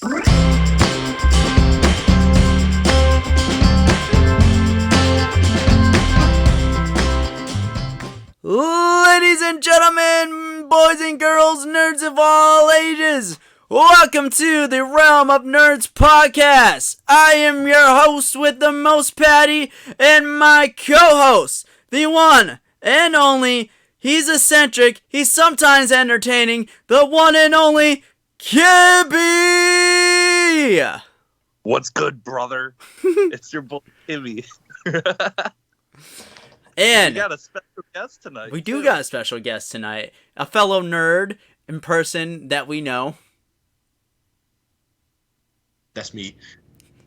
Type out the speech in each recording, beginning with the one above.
Ladies and gentlemen, boys and girls, nerds of all ages, welcome to the Realm of Nerds podcast. I am your host with the most, Patty, and my co-host, the one and only, he's eccentric, he's sometimes entertaining, the one and only, Kibby! What's good, brother? It's your boy, Kimmy. And we got a special guest tonight. We do got a special guest tonight. A fellow nerd in person that we know. That's me.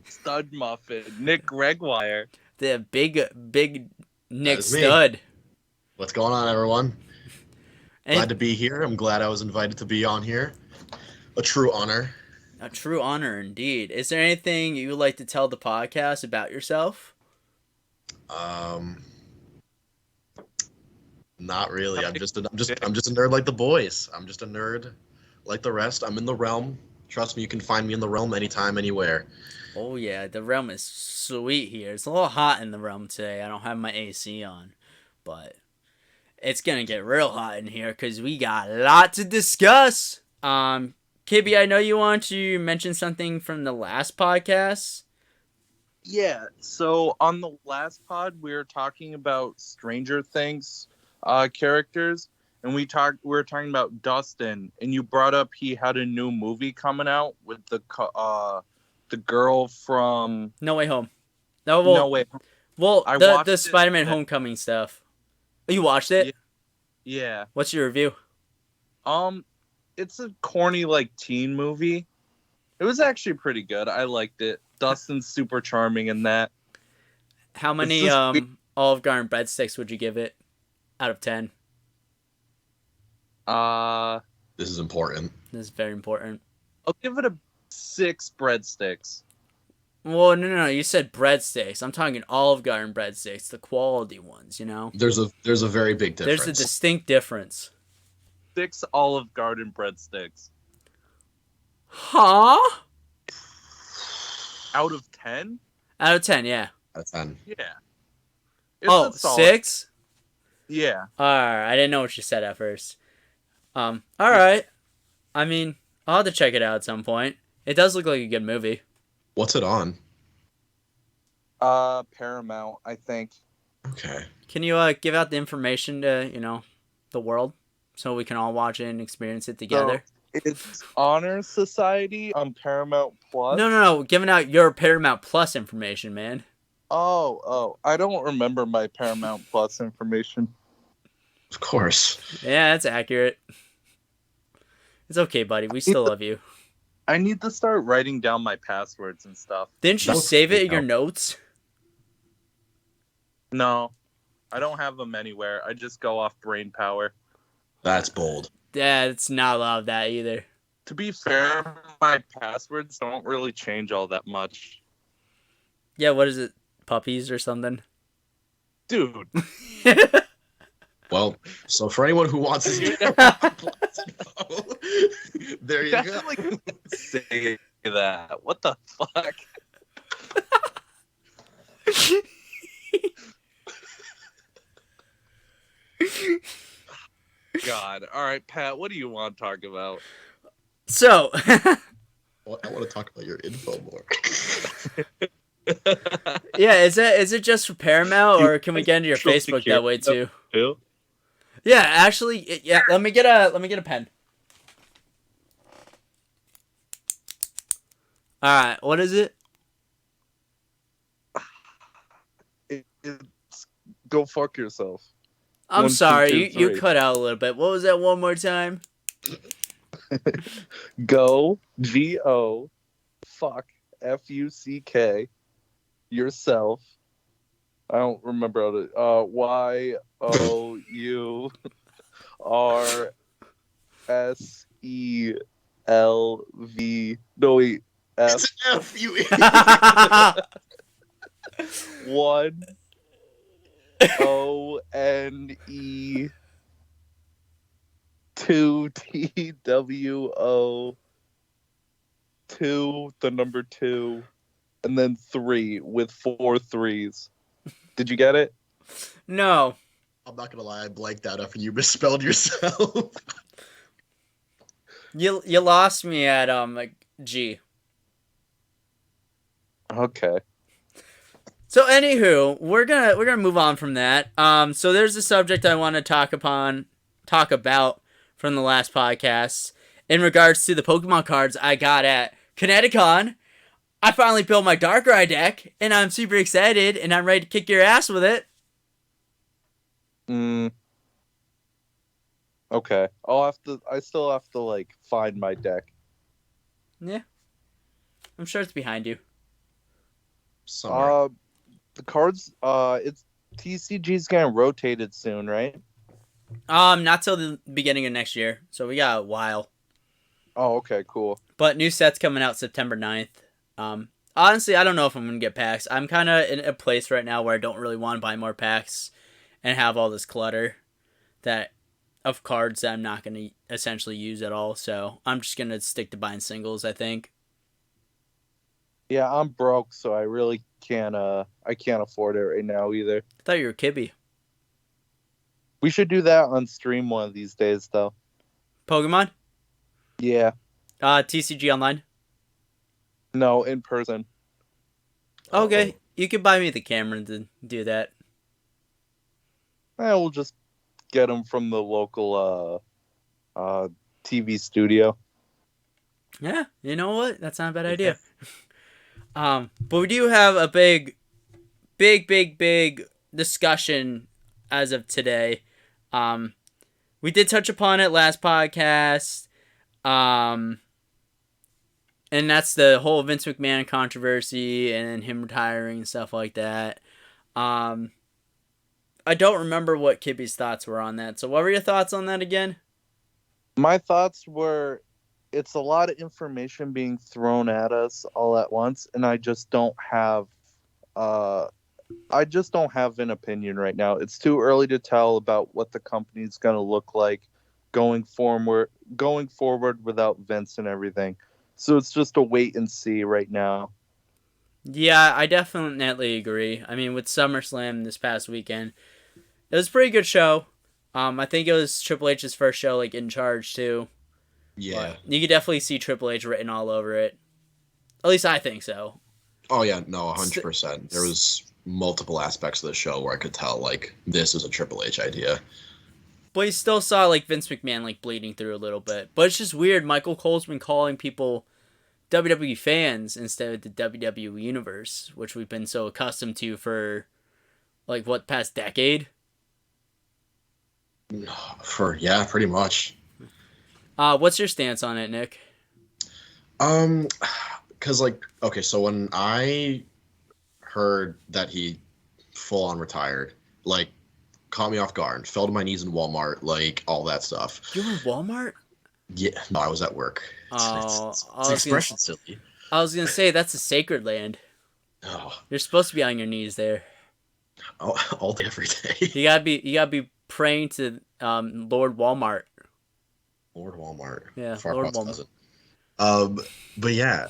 Stud Muffin, Nick Regwire. The big Nick That is me. Stud. What's going on, everyone? And Glad to be here. I'm glad I was invited to be on here. A true honor. a true honor indeed. Is there anything you would like to tell the podcast about yourself? Not really. I'm just a nerd like the boys. I'm just a nerd like the rest. I'm in the realm. Trust me, you can find me in the realm anytime, anywhere. Oh yeah, the realm is sweet here. It's a little hot in the realm today. I don't have my AC on, but it's gonna get real hot in here because we got a lot to discuss. Kibby, I know you want to mention something from the last podcast. Yeah, so on the last pod, we were talking about Stranger Things characters, and we were talking about Dustin, and you brought up he had a new movie coming out with the girl from No Way Home. No Way Home. Well, I the watched Spider-Man it. Homecoming stuff. You watched it? Yeah. What's your review? It's a corny like teen movie. It was actually pretty good. I liked it. Dustin's super charming in that. How many just Olive Garden breadsticks would you give it out of 10? This is important. This is very important. I'll give it a 6 breadsticks. Well, no. You said breadsticks. I'm talking Olive Garden breadsticks, the quality ones. You know, There's a very big difference. there's a distinct difference. 6 Olive Garden breadsticks. Huh? Out of 10? Out of 10, yeah. Out of 10. Yeah. Oh, a solid- 6? Yeah. Alright, I didn't know what you said at first. Alright. I mean, I'll have to check it out at some point. It does look like a good movie. What's it on? Paramount, I think. Okay. Can you give out the information to, the world so we can all watch it and experience it together? It's Honor Society on Paramount Plus. No. Giving out your Paramount Plus information, man. Oh. I don't remember my Paramount Plus information. Of course. Yeah, that's accurate. It's okay, buddy. We still love you. I need to start writing down my passwords and stuff. Didn't you That's save it in good your help. notes? No. I don't have them anywhere. I just go off brain power. That's bold. Yeah, it's not allowed that either. To be fair, my passwords don't really change all that much. Yeah, what is it? Puppies or something? Dude. Well, so for anyone who wants to see there you go. Definitely say that. What the fuck? God. All right, Pat, what do you want to talk about? So, Well, I want to talk about your info more. yeah, is it just for Paramount, or can we get into your Facebook that way too? Who? Yeah, actually, yeah. Let me get a pen. All right, what is it? It's go fuck yourself. I'm 1, 2, sorry, 2, you 3. cut out a little bit. What was that one more time? Go Go fuck Fuck yourself. I don't remember how to YOURSELV. No wait. F It's an F, you idiot. 1 ONE 2 TWO 2, the number 2, and then 3 with 4 threes. Did you get it? No. I'm not gonna lie, I blanked out after you misspelled yourself. You lost me at like G. Okay. So anywho, we're gonna move on from that. So there's a subject I want to talk about from the last podcast in regards to the Pokemon cards I got at Kineticon. I finally built my Darkrai deck, and I'm super excited, and I'm ready to kick your ass with it. Okay. I still have to like find my deck. Yeah. I'm sure it's behind you. Somewhere. The cards it's TCG's getting rotated soon, right? Not till the beginning of next year, so we got a while. Oh, okay, cool. But new set's coming out September 9th. Honestly, I don't know if I'm gonna get packs. I'm kind of in a place right now where I don't really want to buy more packs and have all this clutter of cards that I'm not gonna essentially use at all. So I'm just gonna stick to buying singles, I think. Yeah, I'm broke, so I really can't afford it right now either. I thought you were Kibby. We should do that on stream one of these days though. Pokemon? Yeah. TCG Online? No, in person. Okay, you could buy me the camera to do that. We'll just get them from the local TV studio. Yeah, you know what? That's not a bad idea. But we do have a big discussion as of today. We did touch upon it last podcast. And that's the whole Vince McMahon controversy and him retiring and stuff like that. I don't remember what Kibby's thoughts were on that. So what were your thoughts on that again? My thoughts were it's a lot of information being thrown at us all at once, and I just don't have an opinion right now. It's too early to tell about what the company's going to look like going forward without Vince and everything. So it's just a wait and see right now. Yeah, I definitely agree. I mean, with SummerSlam this past weekend, it was a pretty good show. I think it was Triple H's first show, like, in charge, too. Yeah. But you could definitely see Triple H written all over it. At least I think so. Oh, yeah, no, 100%. There was multiple aspects of the show where I could tell, like, this is a Triple H idea. But you still saw, like, Vince McMahon, like, bleeding through a little bit. But it's just weird. Michael Cole's been calling people WWE fans instead of the WWE Universe, which we've been so accustomed to for, like, what, past decade? Pretty much. What's your stance on it, Nick? Because, like, okay, so when I heard that he full on retired, like, caught me off guard, fell to my knees in Walmart, like, all that stuff. You were in Walmart? Yeah, no, I was at work. It's expression silly. I was gonna say that's a sacred land. Oh, You're supposed to be on your knees there. all day, every day. You gotta be praying to Lord Walmart. Lord Walmart. Yeah, Far Lord Walmart. Walmart. But yeah,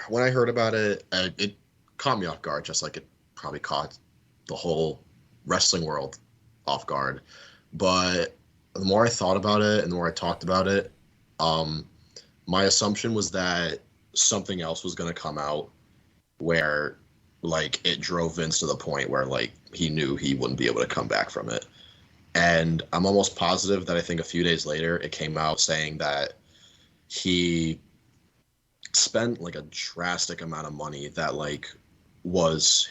when I heard about it, it caught me off guard, just like it probably caught the whole wrestling world off guard. But the more I thought about it and the more I talked about it, my assumption was that something else was going to come out where, like, it drove Vince to the point where, like, he knew he wouldn't be able to come back from it. And I'm almost positive that I think a few days later it came out saying that he spent, like, a drastic amount of money that, like, was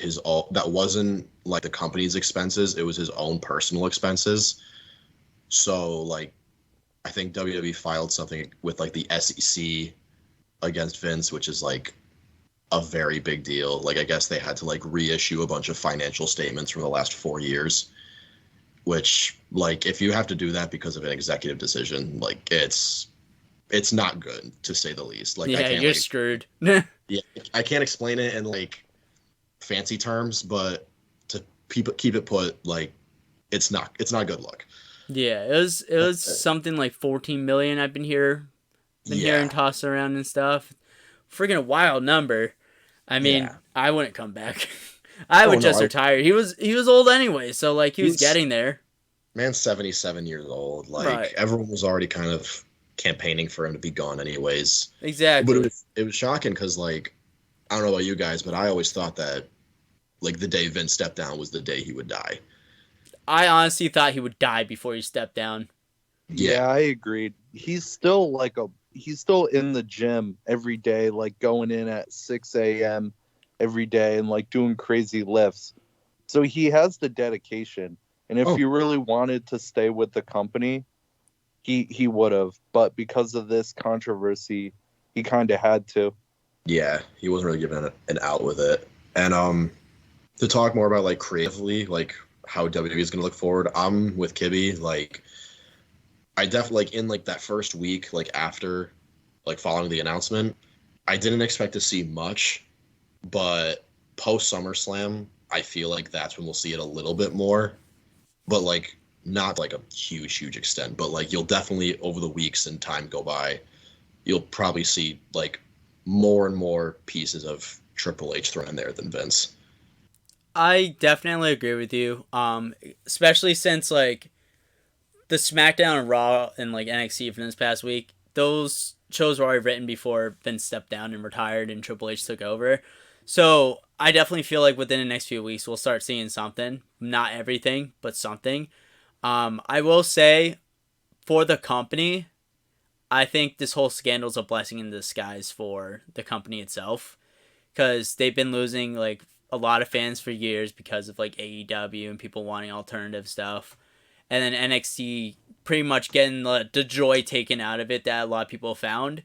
that wasn't, like, the company's expenses. It was his own personal expenses. So, like, I think WWE filed something with, like, the SEC against Vince, which is, like, a very big deal. Like, I guess they had to, like, reissue a bunch of financial statements from the last 4 years, which, like, if you have to do that because of an executive decision, like, it's not good, to say the least. Like, yeah, you're screwed. Yeah, I can't explain it in, like, fancy terms, but to keep it put, like, it's not good luck. Yeah, it was something like 14 million. I've been hearing tossed around and stuff. freaking wild number. I mean, Yeah. I wouldn't come back. I Oh, would no, just retire. He was old anyway, so like he was He's getting there. man's 77 years old. Like Right. everyone was already kind of campaigning for him to be gone anyways. But Exactly. it was shocking because like I don't know about you guys, but I always thought that like the day Vince stepped down was the day he would die. I honestly thought he would die before he stepped down. Yeah, I agreed. He's still he's still in the gym every day, like going in at 6 a.m. every day and like doing crazy lifts. So he has the dedication. And if Oh. he really wanted to stay with the company, he would have. But because of this controversy, he kind of had to. Yeah, he wasn't really given an out with it. And to talk more about like creatively, like how WWE is going to look forward, I'm with Kibby. Like, I definitely like in like that first week, like after, like following the announcement, I didn't expect to see much, but post SummerSlam, I feel like that's when we'll see it a little bit more, but like not like a huge extent. But like you'll definitely over the weeks and time go by, you'll probably see like more and more pieces of Triple H thrown in there than Vince. I definitely agree with you. Especially since like the SmackDown and Raw and like NXT from this past week, those shows were already written before Vince stepped down and retired and Triple H took over. So I definitely feel like within the next few weeks we'll start seeing something. Not everything, but something. I will say, for the company, I think this whole scandal is a blessing in disguise for the company itself, because they've been losing like a lot of fans for years because of like AEW and people wanting alternative stuff, and then NXT pretty much getting the joy taken out of it that a lot of people found.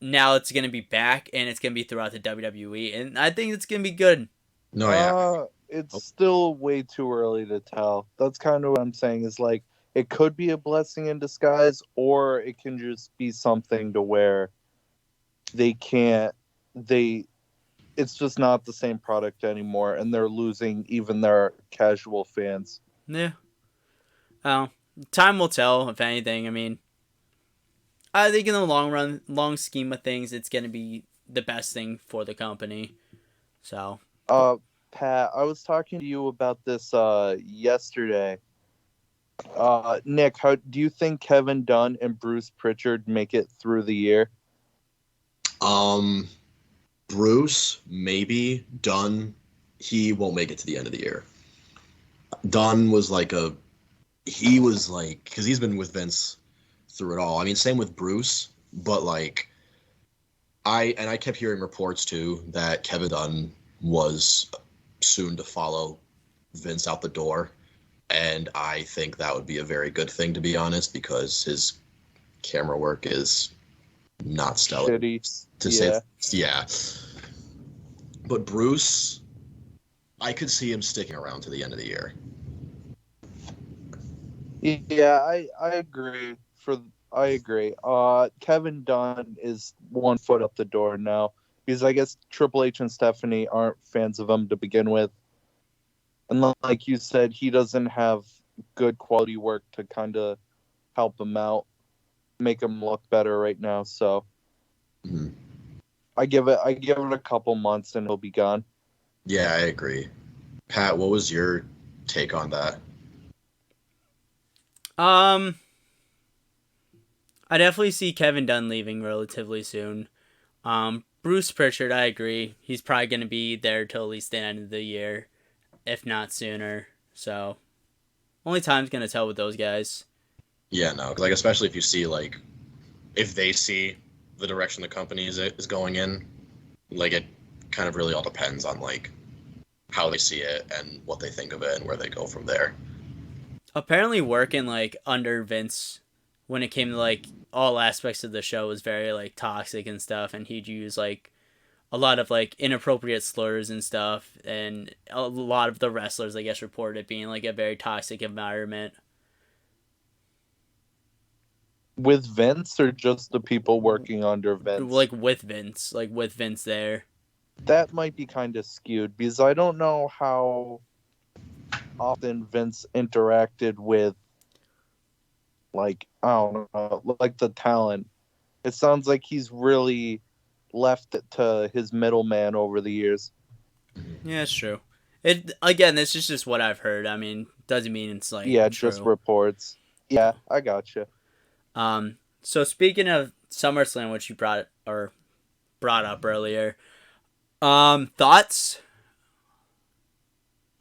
Now it's gonna be back, and it's gonna be throughout the WWE, and I think it's gonna be good. No, yeah. It's Oh. still way too early to tell. That's kind of what I'm saying is like it could be a blessing in disguise, or it can just be something to where they can't they it's just not the same product anymore and they're losing even their casual fans. Yeah. Well, time will tell. If anything, I mean, I think in the long run, long scheme of things, it's gonna be the best thing for the company. So Pat, I was talking to you about this yesterday. Nick, how do you think Kevin Dunn and Bruce Pritchard make it through the year? Um, Bruce, maybe. Dunn, he won't make it to the end of the year. Dunn was like he was like, because he's been with Vince through it all. I mean, same with Bruce, but like, I kept hearing reports too that Kevin Dunn was soon to follow Vince out the door. And I think that would be a very good thing, to be honest, because his camera work is not stellar. Shitty. To say, yeah. But Bruce, I could see him sticking around to the end of the year. Yeah, I agree. I agree. Kevin Dunn is 1 foot up the door now because I guess Triple H and Stephanie aren't fans of him to begin with, and like you said, he doesn't have good quality work to kind of help him out, make him look better right now. So Mm-hmm. I give it a couple months and he'll be gone. Yeah, I agree. Pat, what was your take on that? I definitely see Kevin Dunn leaving relatively soon. Bruce Pritchard, I agree. He's probably going to be there till at least the end of the year, if not sooner. So, only time's going to tell with those guys. Yeah, no, 'cause, like especially if you see like if they see the direction the company is going in, like it kind of really all depends on like how they see it and what they think of it and where they go from there. Apparently working like under Vince when it came to like all aspects of the show was very like toxic and stuff, and he'd use like a lot of like inappropriate slurs and stuff, and a lot of the wrestlers I guess reported it being like a very toxic environment. With Vince or just the people working under Vince? Like with Vince there. That might be kind of skewed because I don't know how often Vince interacted with, like, I don't know, like the talent. It sounds like he's really left it to his middleman over the years. Yeah, it's true. It again, this is just what I've heard. I mean, doesn't mean it's like Yeah, true. just reports. Yeah, I gotcha. So speaking of SummerSlam, which you brought up earlier, thoughts?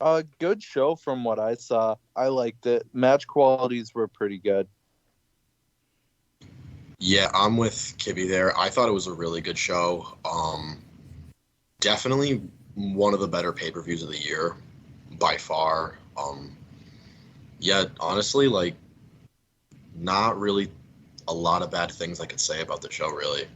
A good show from what I saw. I liked it. Match qualities were pretty good. Yeah, I'm with Kibby there. I thought it was a really good show. Definitely one of the better pay-per-views of the year by far. Yeah, honestly, like, not really a lot of bad things I could say about the show, really.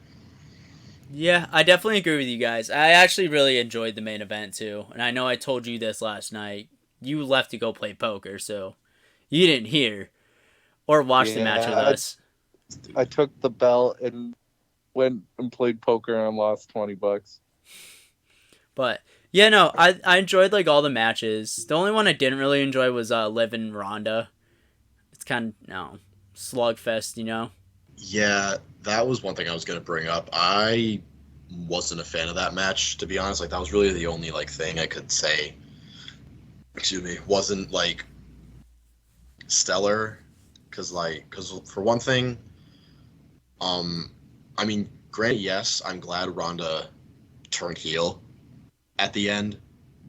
Yeah, I definitely agree with you guys. I actually really enjoyed the main event too, and I know I told you this last night. You left to go play poker, so you didn't hear or watch the match with us. I took the belt and went and played poker and lost $20. But yeah, no, I enjoyed like all the matches. The only one I didn't really enjoy was Liv and Ronda. It's kind of slugfest, you know. Yeah, that was one thing I was going to bring up. I wasn't a fan of that match, to be honest. Like, that was really the only like thing I could say. Excuse me, wasn't like stellar, because for one thing, I mean, granted, yes, I'm glad Ronda turned heel at the end,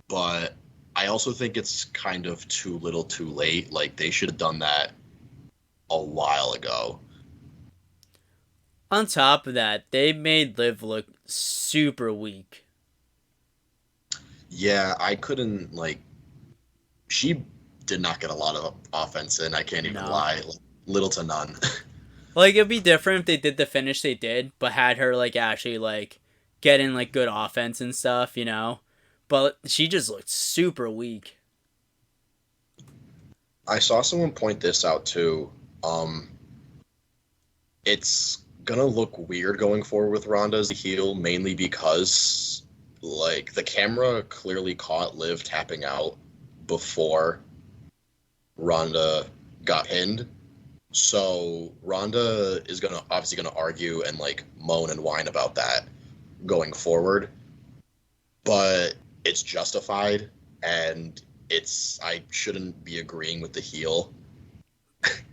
but I also think it's kind of too little, too late. Like, they should have done that a while ago. On top of that, they made Liv look super weak. Yeah, I couldn't, like, she did not get a lot of offense in, I can't even lie. Like, little to none. Like, it'd be different if they did the finish they did, but had her, like, actually, like, get in, like, good offense and stuff, you know? But she just looked super weak. I saw someone point this out, too. It's gonna look weird going forward with Ronda as a heel, mainly because, like, the camera clearly caught Liv tapping out before Ronda got pinned. So Ronda is obviously gonna argue and like moan and whine about that going forward, but it's justified, and I shouldn't be agreeing with the heel.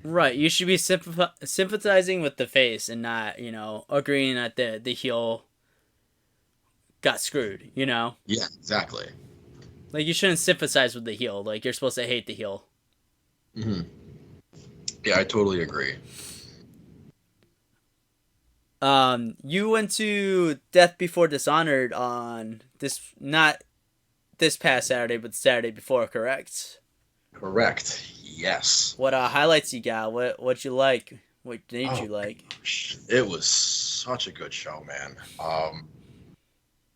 Right, you should be sympathizing with the face and not, you know, agreeing that the heel got screwed, you know? Yeah, exactly. Like, you shouldn't sympathize with the heel. Like, you're supposed to hate the heel. Mm-hmm. Yeah, I totally agree. You went to Death Before Dishonored on not this past Saturday, but Saturday before, correct? Correct. Yes. What highlights you got? What you like? What did you like? It was such a good show, man.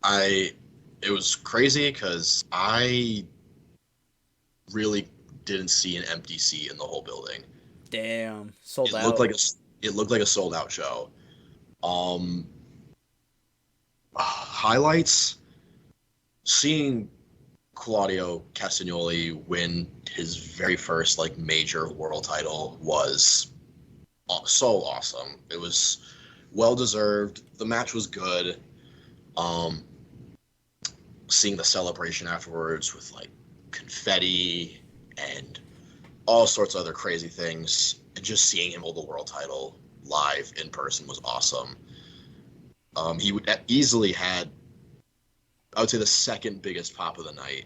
It was crazy because I really didn't see an empty seat in the whole building. Damn, sold out. It looked like a sold out show. Highlights: seeing Claudio Castagnoli win his very first like major world title was so awesome. It was well deserved. The match was good. Seeing the celebration afterwards with like confetti and all sorts of other crazy things, and just seeing him hold the world title live in person was awesome. He would easily had, I would say, the second biggest pop of the night.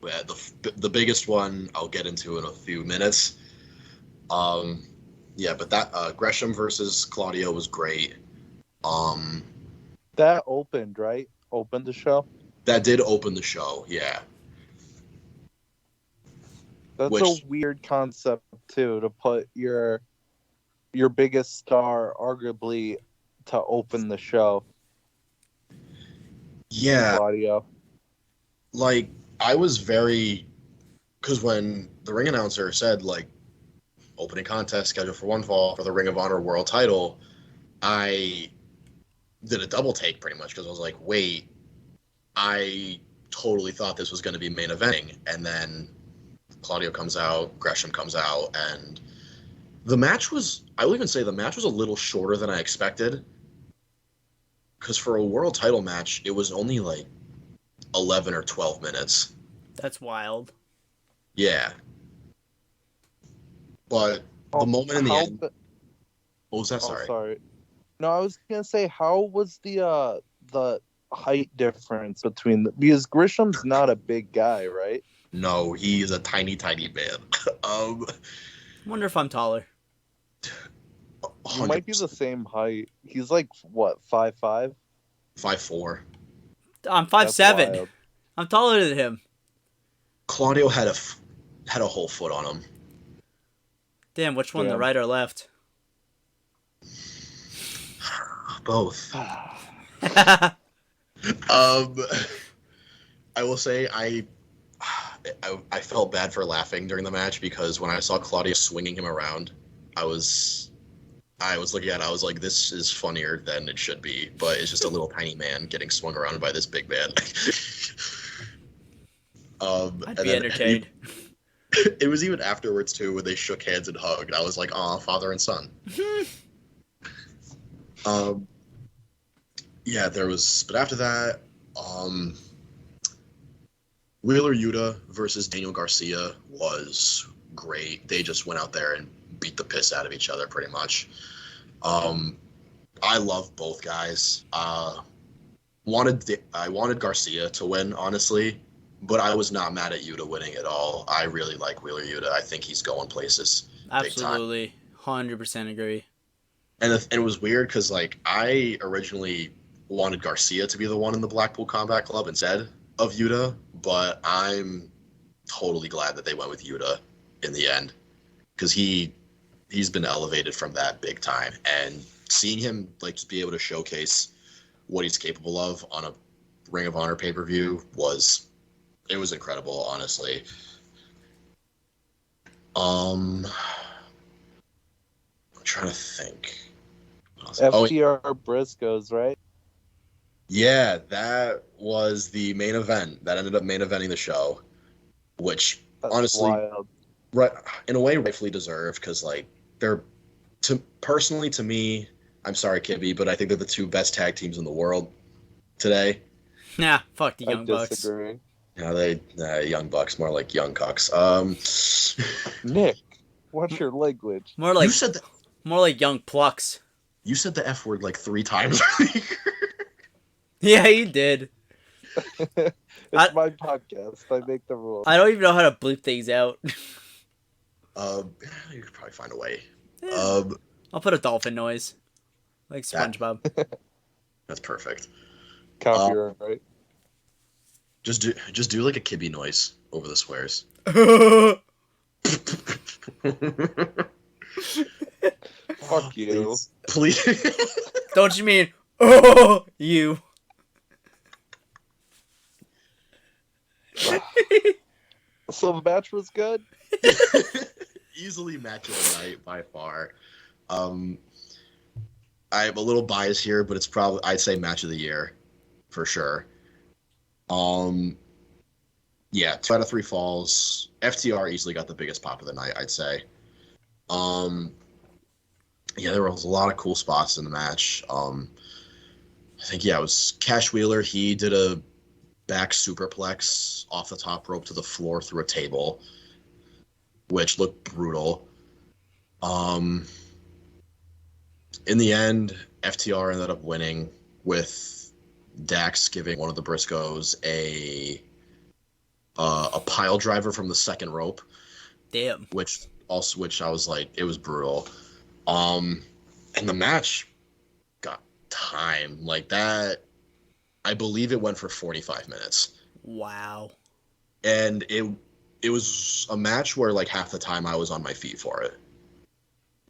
The biggest one I'll get into in a few minutes. Yeah, but that Gresham versus Claudio was great. That opened, right? Opened the show? That did open the show, yeah. That's a weird concept too, to put your biggest star arguably to open the show. Yeah. Claudio. Like, I was because when the ring announcer said like opening contest scheduled for one fall for the Ring of Honor world title, I did a double take pretty much, because I was like, wait, I totally thought this was going to be main eventing. And then Claudio comes out, Gresham comes out, and I will even say the match was a little shorter than I expected. because for a world title match, it was only like 11 or 12 minutes. That's wild. Yeah. But the moment in the end. What was that? Sorry. Sorry. No, I was gonna say, how was the height difference between because Grisham's not a big guy, right? No, he's a tiny, tiny man. I wonder if I'm taller. You might be the same height. He's like what, 5'5"? 5'4". I'm That's 5'7". wild. I'm taller than him. Claudio had a whole foot on him. Damn, which one, the Damn. right or left? Both. I will say I felt bad for laughing during the match because when I saw Claudio swinging him around, I was looking at it, I was like, this is funnier than it should be, but it's just a little tiny man getting swung around by this big man. I'd be entertained. It was even afterwards too when they shook hands and hugged. I was like, "Aw, father and son." Yeah, there was, but after that, Wheeler Yuta versus Daniel Garcia was great. They just went out there and beat the piss out of each other pretty much. I love both guys. I wanted Garcia to win, honestly, but I was not mad at Yuta winning at all. I really like Wheeler Yuta. I think he's going places. Absolutely. 100% agree. And it was weird because, like, I originally wanted Garcia to be the one in the Blackpool Combat Club instead of Yuta, but I'm totally glad that they went with Yuta in the end because he's been elevated from that big time, and seeing him like just be able to showcase what he's capable of on a Ring of Honor pay-per-view was incredible, honestly. I'm trying to think. FTR Briscoes, right? Yeah, that was the main event that ended up main eventing the show, which That's honestly, wild. right, in a way, rightfully deserved because like they're personally to me, I'm sorry, Kibby, but I think they're the two best tag teams in the world today. Nah, fuck the I Young Bucks. disagree. Yeah, they Young Bucks, more like Young Cucks. Nick, what's your language? More like you said that. more like Young Plucks. You said the F word like 3 times. Yeah, you did. It's my podcast. I make the rules. I don't even know how to bleep things out. You could probably find a way. I'll put a dolphin noise. Like SpongeBob. That's perfect. Copyright. Just do like a Kibby noise over the swears. Fuck you. Please. Don't you mean, oh, you? So the match was good? Easily match of the night by far. I'm a little biased here, but it's probably, I'd say, match of the year for sure. Yeah, 2 out of 3 falls. FTR easily got the biggest pop of the night, I'd say. Yeah, there was a lot of cool spots in the match. I think, yeah, it was Cash Wheeler. He did a back superplex off the top rope to the floor through a table, which looked brutal. In the end, FTR ended up winning with Dax giving one of the Briscoes a pile driver from the second rope. Damn. Which I was like, it was brutal. And the match got time like that. I believe it went for 45 minutes. Wow. And it was a match where like half the time I was on my feet for it.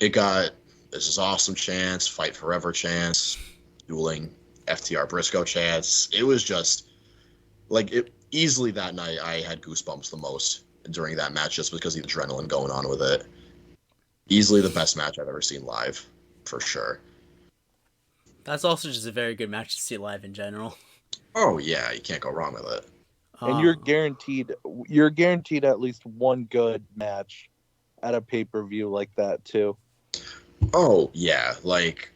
It got this is awesome chance, fight forever chance, dueling FTR Briscoe chance. It was just like it easily that night I had goosebumps the most during that match just because of the adrenaline going on with it. Easily the best match I've ever seen live, for sure. That's also just a very good match to see live in general. Oh yeah, you can't go wrong with it. And you're guaranteed at least one good match at a pay-per-view like that too. Oh yeah, like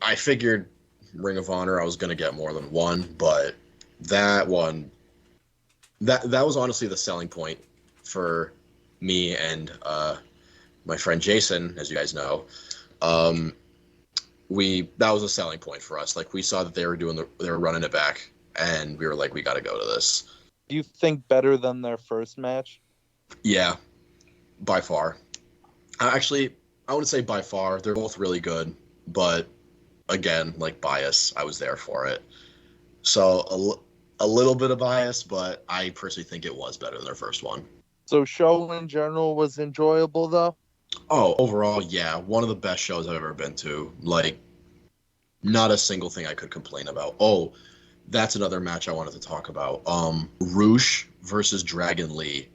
I figured Ring of Honor, I was gonna get more than one, but that one, that was honestly the selling point for me and my friend Jason, as you guys know. That was a selling point for us. Like, we saw that they were running it back, and we were like, we got to go to this. Do you think better than their first match? Yeah, by far. Actually, I wouldn't say by far. They're both really good, but again, like, bias, I was there for it. So a little bit of bias, but I personally think it was better than their first one. So show in general was enjoyable though? Oh, overall, yeah, one of the best shows I've ever been to. Like, not a single thing I could complain about. Oh, that's another match I wanted to talk about. Roosh versus Dragon Lee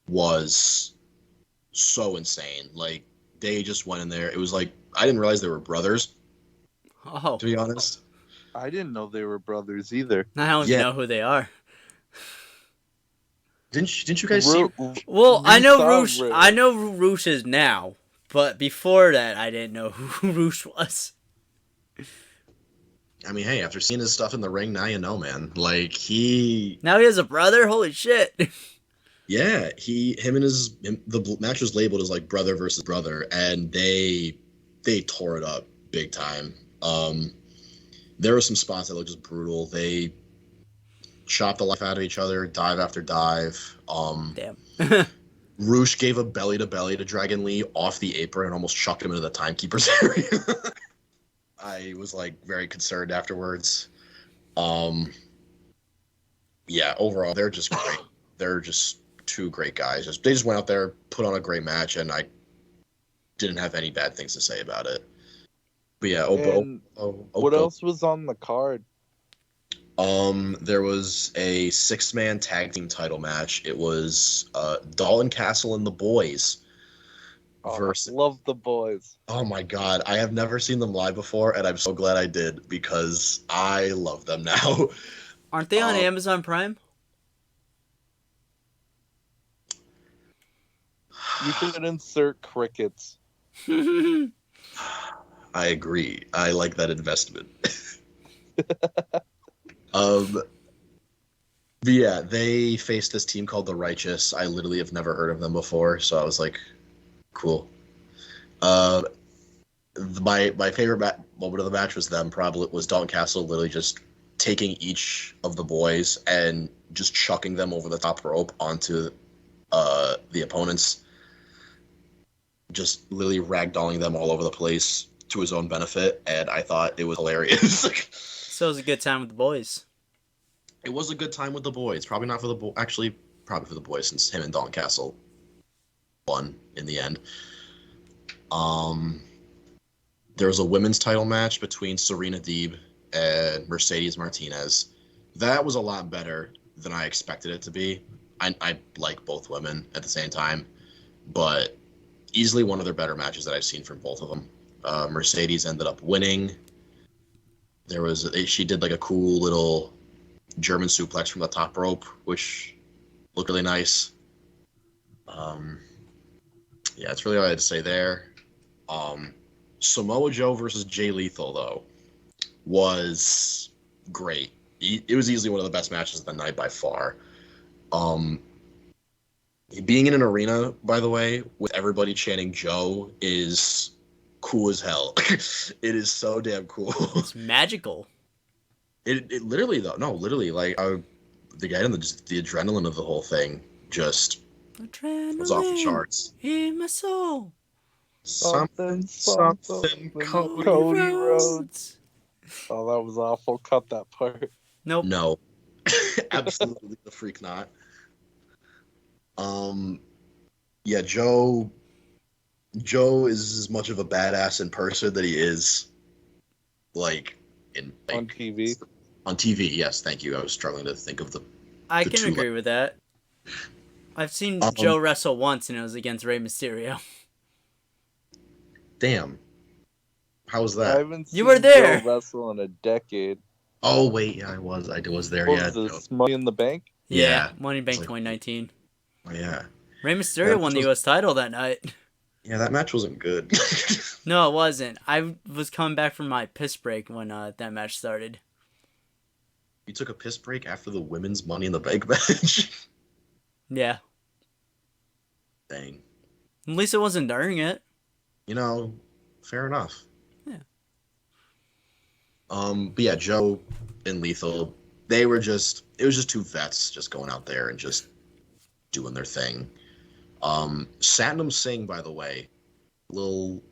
was so insane. Like, they just went in there. It was like, I didn't realize they were brothers, Oh, to be honest. I didn't know they were brothers either. I don't even know who they are. Didn't you guys see? Well, I know Roosh. Roosh. I know who Roosh is now, but before that, I didn't know who Roosh was. I mean, hey, after seeing his stuff in the ring, now you know, man. Like, Now he has a brother. Holy shit! yeah, the match was labeled as like brother versus brother, and they tore it up big time. There were some spots that looked just brutal. They chopped the life out of each other, dive after dive. Damn. Roosh gave a belly to belly to Dragon Lee off the apron and almost chucked him into the timekeeper's area. I was like very concerned afterwards. Yeah, overall they're just great. They're just two great guys. They just went out there, put on a great match, and I didn't have any bad things to say about it. But yeah, what else was on the card? There was a 6-man tag team title match. It was Dalton Castle and the Boys. Love the Boys. Oh my god, I have never seen them live before, and I'm so glad I did, because I love them now. Aren't they on Amazon Prime? You could insert crickets. I agree. I like that investment. But yeah, they faced this team called the Righteous. I literally have never heard of them before, so I was like, cool. My favorite moment of the match was Dalton Castle literally just taking each of the boys and just chucking them over the top rope onto the opponents, just literally ragdolling them all over the place to his own benefit, and I thought it was hilarious. So it was a good time with the boys. It was a good time with the boys. Probably not for the boys. Actually, probably for the boys, since him and Dalton Castle won in the end. There was a women's title match between Serena Deeb and Mercedes Martinez. That was a lot better than I expected it to be. I like both women at the same time, but easily one of their better matches that I've seen from both of them. Mercedes ended up winning. She did like a cool little German suplex from the top rope, which looked really nice. Yeah, that's really all I had to say there. Samoa Joe versus Jay Lethal, though, was great. It was easily one of the best matches of the night by far. Being in an arena, by the way, with everybody chanting Joe is cool as hell. It is so damn cool. It's magical. It literally, though, no, literally, like, the guy and the adrenaline of the whole thing just was off the charts. In my soul. Something, Cody Rhodes. Oh, that was awful. Cut that part. Nope. No. Absolutely the freak not. Yeah, Joe is as much of a badass in person that he is on TV. On TV, yes, thank you. I was struggling to think of I can agree with that. I've seen Joe wrestle once, and it was against Rey Mysterio. Damn. How was I that? haven't seen You were there. Joe wrestle in a decade. Oh wait, yeah, I was there. What Yeah. was this, Money in the Bank? Yeah, Yeah. Money in Bank Like- 2019. Yeah. Rey Mysterio won the U.S. title that night. Yeah, that match wasn't good. No, it wasn't. I was coming back from my piss break when that match started. You took a piss break after the women's Money in the Bank match. Yeah. Dang. At least it wasn't during it. You know, fair enough. Yeah. But yeah, Joe and Lethal, it was just two vets just going out there and just doing their thing. Satnam Singh, by the way, little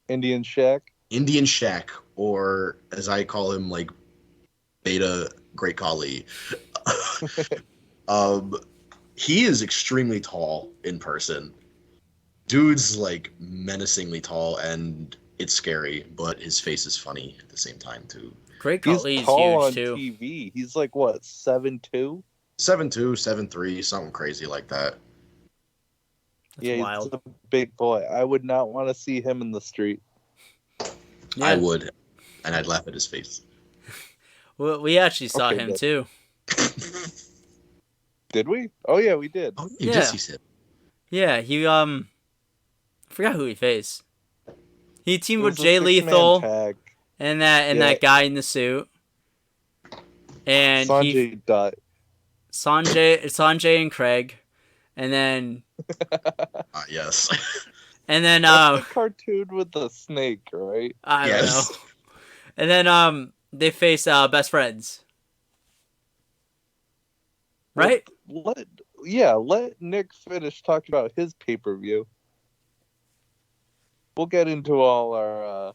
Indian Shack. Indian Shack, or as I call him, like Beta Great Khali. um, he is extremely tall in person. Dude's like menacingly tall, and it's scary, but his face is funny at the same time too. Great He's Khali's tall huge on too. TV. He's like what, 7'2"? 7'2", 7'3", something crazy like that. That's Yeah, wild. he's a big boy. I would not want to see him in the street. Yeah. I would, and I'd laugh at his face. We actually saw Okay, him good. too. Did we? Oh yeah, we did. Oh, you Yeah. did see him. Yeah, he I forgot who he faced. He teamed It with was a Jay six-man Lethal tag. and that Yeah. guy in the suit. And he Sanjay Dutt. Sanjay and Craig. And then Yes. That's the cartoon with the snake, right? I don't Yes. know. And then they face best friends. Right? Let Nick finish talking about his pay-per-view. We'll get into all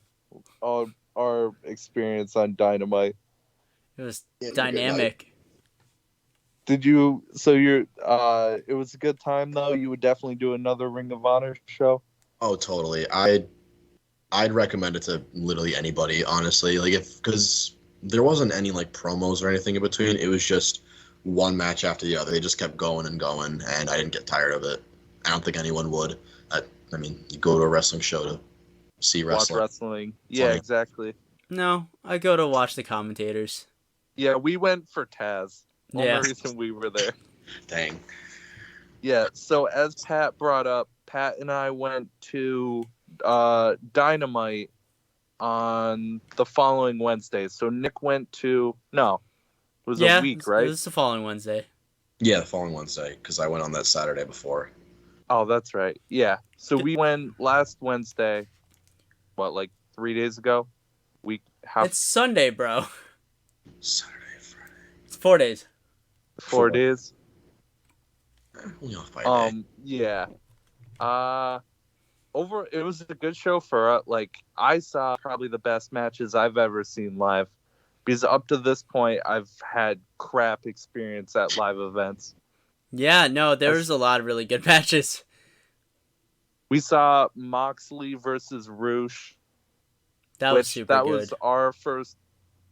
our experience on Dynamite. It was Yeah, you're good, dynamic. Did you? So you're. It was a good time though. You would definitely do another Ring of Honor show. Oh, totally. I'd recommend it to literally anybody, honestly. Like because there wasn't any like promos or anything in between. It was just one match after the other. They just kept going and going, and I didn't get tired of it. I don't think anyone would. I mean, you go to a wrestling show to see Watch wrestling. wrestling. Yeah, Funny. exactly. No, I go to watch the commentators. Yeah, we went for Taz. Yeah. Only reason we were there. Dang. Yeah. So as Pat brought up, Pat and I went to Dynamite on the following Wednesday. So Nick went to it was a week, right? It was the following Wednesday. Yeah, the following Wednesday, because I went on that Saturday before. Oh, that's right. Yeah. So we went last Wednesday. What, like 3 days ago? It's Sunday, bro. Saturday, Friday. It's 4 days. 4 days. Only off by a day. Yeah. It was a good show for like I saw probably the best matches I've ever seen live. Because up to this point I've had crap experience at live events. Yeah, no, there was a lot of really good matches. We saw Moxley versus Roosh. That was super good.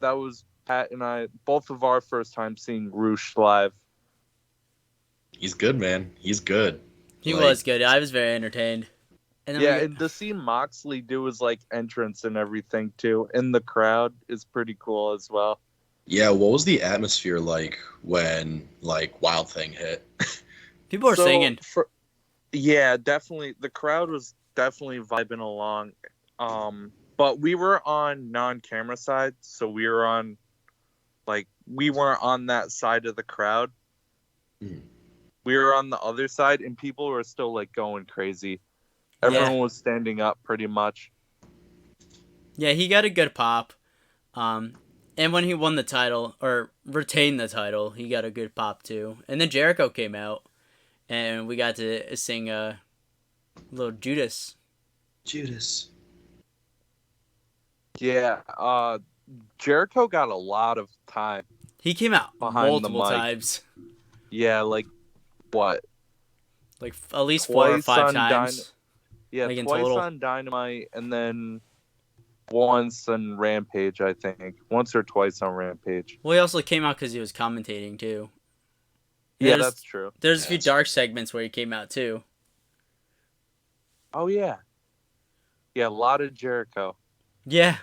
That was Pat and I, both of our first time seeing Roosh live. He's good, man. He's good. He Like- was good. I was very entertained. And then Yeah, and to see Moxley do his like entrance and everything too in the crowd is pretty cool as well. Yeah, what was the atmosphere like when like Wild Thing hit? people were singing. Yeah, definitely. The crowd was definitely vibing along. But we were on non-camera side, so we weren't on that side of the crowd. Mhm. We were on the other side, and people were still like going crazy. Yeah. Everyone was standing up pretty much. Yeah, he got a good pop. And when he won the title, or retained the title, he got a good pop too. And then Jericho came out, and we got to sing a little Judas. Judas. Yeah, Jericho got a lot of time. He came out Behind the multiple mic. times. Yeah, like what? Like at least 4 or Twice 5 on times. Yeah, Like in twice total? on Dynamite, and then once on Rampage, I think. Once or twice on Rampage. Well, he also came out because he was commentating too. Yeah, There's- that's true. There's a few Yes. dark segments where he came out too. Oh, yeah. Yeah, a lot of Jericho. Yeah.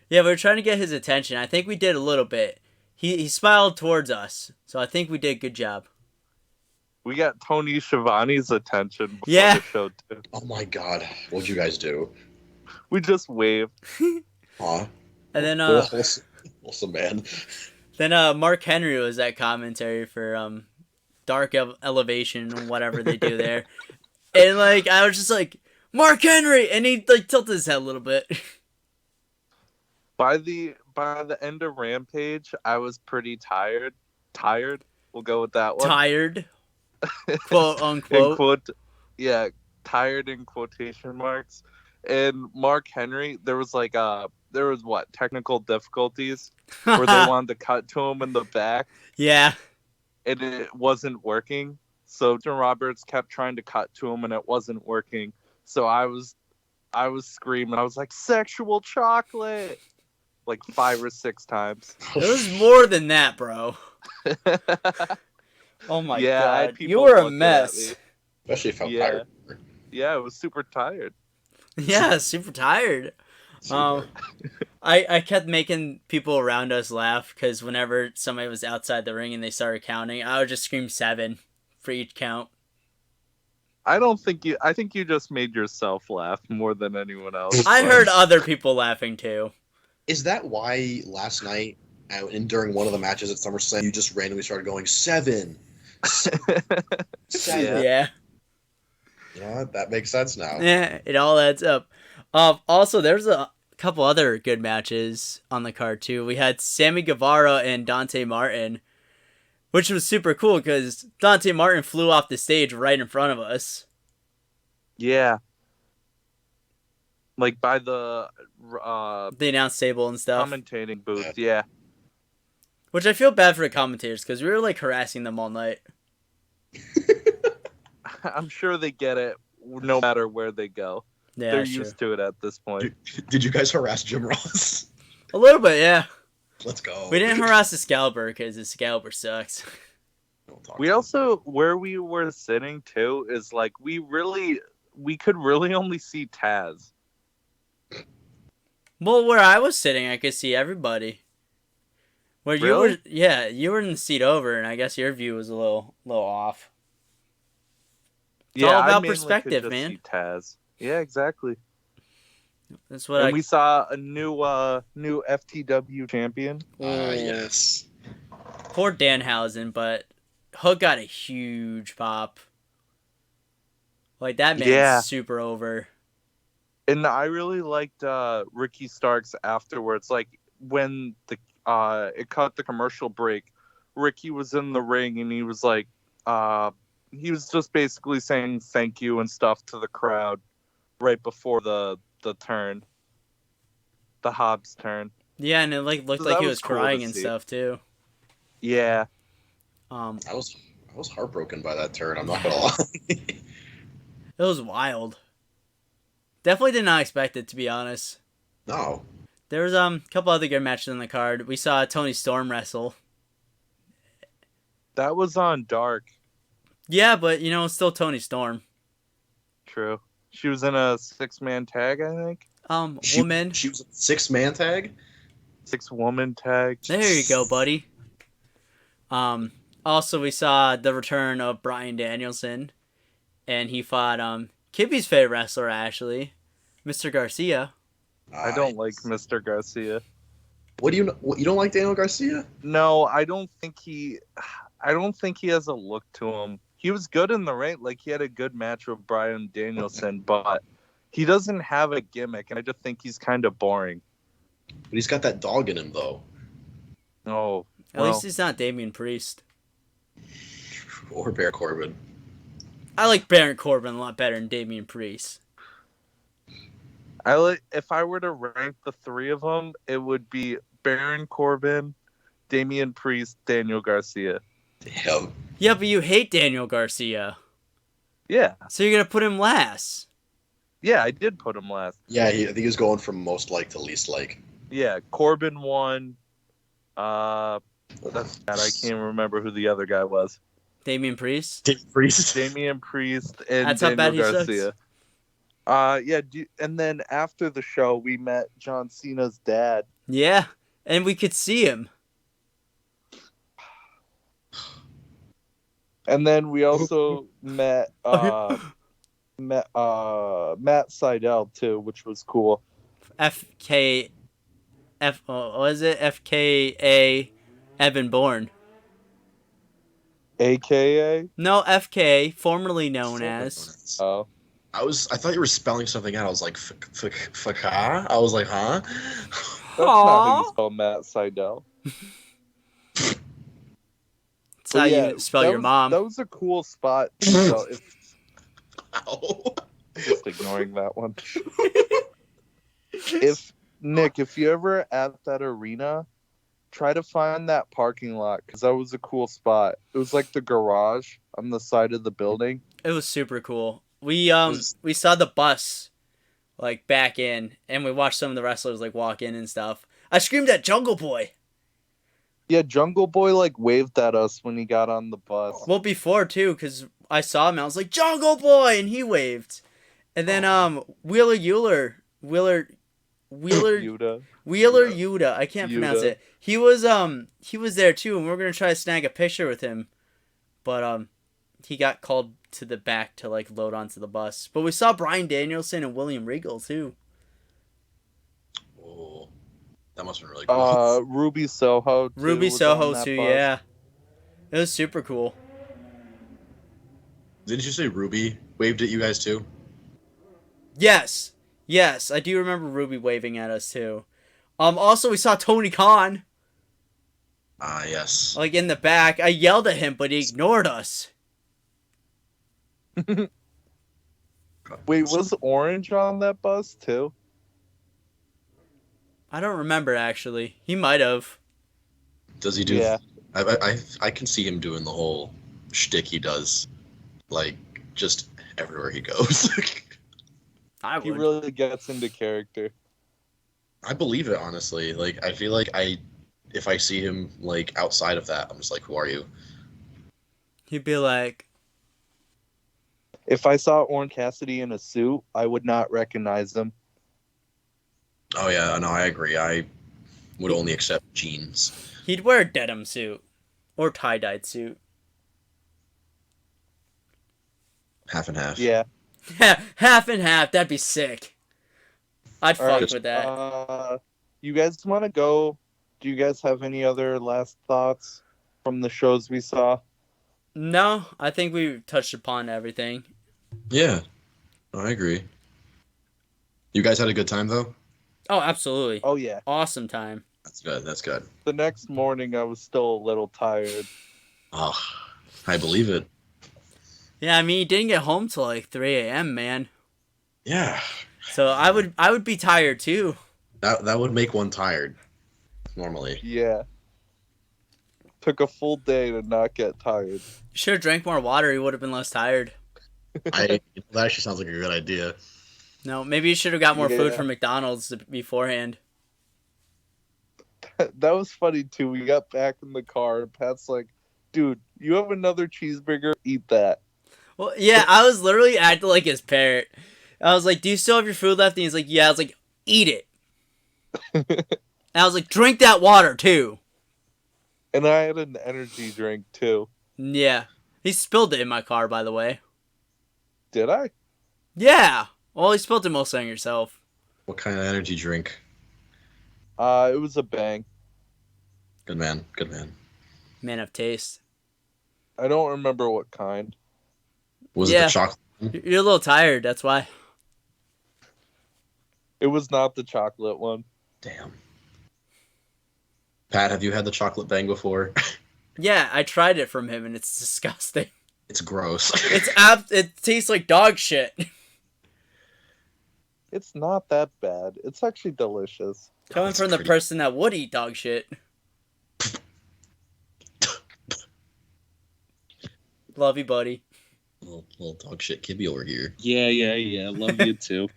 Yeah, we were trying to get his attention. I think we did a little bit. He smiled towards us, so I think we did a good job. We got Tony Schiavone's attention before Yeah. the show too. Oh my god, what'd you guys do? We just waved. Aw, And then wholesome man. Mark Henry was at commentary for Dark Elevation, whatever they do there. And like I was just like, Mark Henry, and he like tilted his head a little bit. By the end of Rampage, I was pretty tired. We'll go with that one. Tired, quote In unquote. tired in quotation marks. And Mark Henry, there was technical difficulties where they wanted to cut to him in the back Yeah. and it wasn't working. So John Roberts kept trying to cut to him and it wasn't working. So I was screaming. I was like, "Sexual chocolate!" like 5 or 6 times. It was more than that, bro. Oh my I god. had people You were a looking at mess. me. Especially if I'm Yeah. tired. Yeah, I was super tired. Yeah, super tired. I kept making people around us laugh because whenever somebody was outside the ring and they started counting, I would just scream 7 for each count. I think you just made yourself laugh more than anyone else. I heard other people laughing too. Is that why last night and during one of the matches at SummerSlam you just randomly started going 7? 7. Yeah. You know what? That makes sense now. Yeah, it all adds up. Also, there's a couple other good matches on the card too. We had Sammy Guevara and Dante Martin, which was super cool because Dante Martin flew off the stage right in front of us. Yeah. Like by the The announce table and stuff. commentating booth, yeah. Which I feel bad for the commentators because we were like harassing them all night. I'm sure they get it no matter where they go. Yeah, They're sure. used to it at this point. Did you guys harass Jim Ross? A little bit, yeah. Let's go. We didn't harass Excalibur because Excalibur sucks. Don't talk We to also, where we were sitting too, is like we could really only see Taz. Well, where I was sitting, I could see everybody. Where you Really? were, yeah, you were in the seat over, and I guess your view was a little off. It's all I about mainly could perspective, just man. see Taz. Yeah, exactly. That's what And we saw a new FTW champion. Yes. Poor Danhausen, but Hook got a huge pop. Like that man's Yeah. super over. And I really liked Ricky Starks afterwards. Like when it cut the commercial break, Ricky was in the ring and he was like, he was just basically saying thank you and stuff to the crowd right before the turn, the Hobbs turn. Yeah, and it like looked So like that he was was cool to crying and see. stuff too. Yeah, I was heartbroken by that turn. I'm not gonna lie. It was wild. Definitely did not expect it, to be honest. No. There was a couple other good matches on the card. We saw Tony Storm wrestle. that was on Dark. Yeah, but you know, it's still Tony Storm. True. She was in a 6-man tag, I think. Woman. She was a 6-man tag. 6-woman tag. There you go, buddy. Also we saw the return of Bryan Danielson, and he fought Kibby's favorite wrestler, actually, Mr. Garcia. I don't like Mr. Garcia. What do you don't like Daniel Garcia? No, I don't think he has a look to him. He was good in the ring, like he had a good match with Bryan Danielson, but he doesn't have a gimmick, and I just think he's kind of boring. But he's got that dog in him, though. Oh, At least he's not Damian Priest. Or Baron Corbin. I like Baron Corbin a lot better than Damian Priest. if I were to rank the 3 of them, it would be Baron Corbin, Damian Priest, Daniel Garcia. Damn. Yeah, but you hate Daniel Garcia, Yeah, so you're gonna put him last. yeah, I did put him last. Yeah, I think he was going from most like to least like. Yeah, Corbin won. That's bad. I can't remember who the other guy was. Damian Priest. Priest. Damian Priest and That's how bad Daniel he sucks. Garcia. Yeah, and then after the show, we met John Cena's dad. Yeah, and we could see him. And then we also met Matt Seidel too, which was cool. FK what was it? FKA Evan Bourne. AKA. No, FK, formerly known as. Oh. I thought you were spelling something out. I was like, Faka? I was like, huh? That's not how you spell Matt Seidel. That's how you spell your mom. That was a cool spot. So Ow. just ignoring that one. If you ever at that arena, try to find that parking lot because that was a cool spot. It was like the garage on the side of the building. It was super cool. We saw the bus like back in, and we watched some of the wrestlers like walk in and stuff. I screamed at Jungle Boy. Yeah, Jungle Boy like waved at us when he got on the bus. Well, before too, because I saw him, I was like Jungle Boy, and he waved. And then Wheeler Yuta. I can't pronounce it. He was there too, and we were gonna try to snag a picture with him, but he got called to the back to like load onto the bus. But we saw Bryan Danielson and William Regal too. Oh, that must have been really cool. Ruby Soho. Too, yeah. It was super cool. Didn't you say Ruby waved at you guys too? Yes, I do remember Ruby waving at us too. Also we saw Tony Khan. Yes. Like in the back. I yelled at him, but he ignored us. Wait, was Orange on that bus too? I don't remember actually. He might have. Does he do? Yeah. I can see him doing the whole shtick he does, like just everywhere he goes. He really gets into character. I believe it, honestly. Like I feel like if I see him like outside of that, I'm just like, who are you? He'd be like, if I saw Orange Cassidy in a suit, I would not recognize him. Oh yeah, no, I agree. I would only accept jeans. He'd wear a denim suit or tie-dyed suit. Half and half. Yeah. Half and half. That'd be sick. I'd fuck with that. You guys want to go? Do you guys have any other last thoughts from the shows we saw? No, I think we touched upon everything. Yeah, I agree. You guys had a good time though? Oh, absolutely. Oh yeah. Awesome time. That's good. The next morning I was still a little tired. Oh, I believe it. Yeah, I mean, you didn't get home till like 3 a.m., man. Yeah. So I would be tired too. That would make one tired, normally. Yeah. Took a full day to not get tired. You should have drank more water. You would have been less tired. That actually sounds like a good idea. No, maybe you should have got more food from McDonald's beforehand. That was funny too. We got back in the car and Pat's like, dude, you have another cheeseburger? Eat that. Well, yeah, I was literally acting like his parrot. I was like, do you still have your food left? And he's like, yeah. I was like, eat it. And I was like, drink that water too. And I had an energy drink too. Yeah. He spilled it in my car, by the way. Did I? Yeah. Well, you spilled it mostly on yourself. What kind of energy drink? It was a Bang. Good man. Good man. Man of taste. I don't remember what kind. Was it the chocolate? You're a little tired, that's why. It was not the chocolate one. Damn. Pat, have you had the chocolate Bang before? Yeah, I tried it from him and it's disgusting. It's gross. It tastes like dog shit. It's not that bad. It's actually delicious. Coming from the person that would eat dog shit. Love you, buddy. Little dog shit Kibby over here. Yeah. Love you too.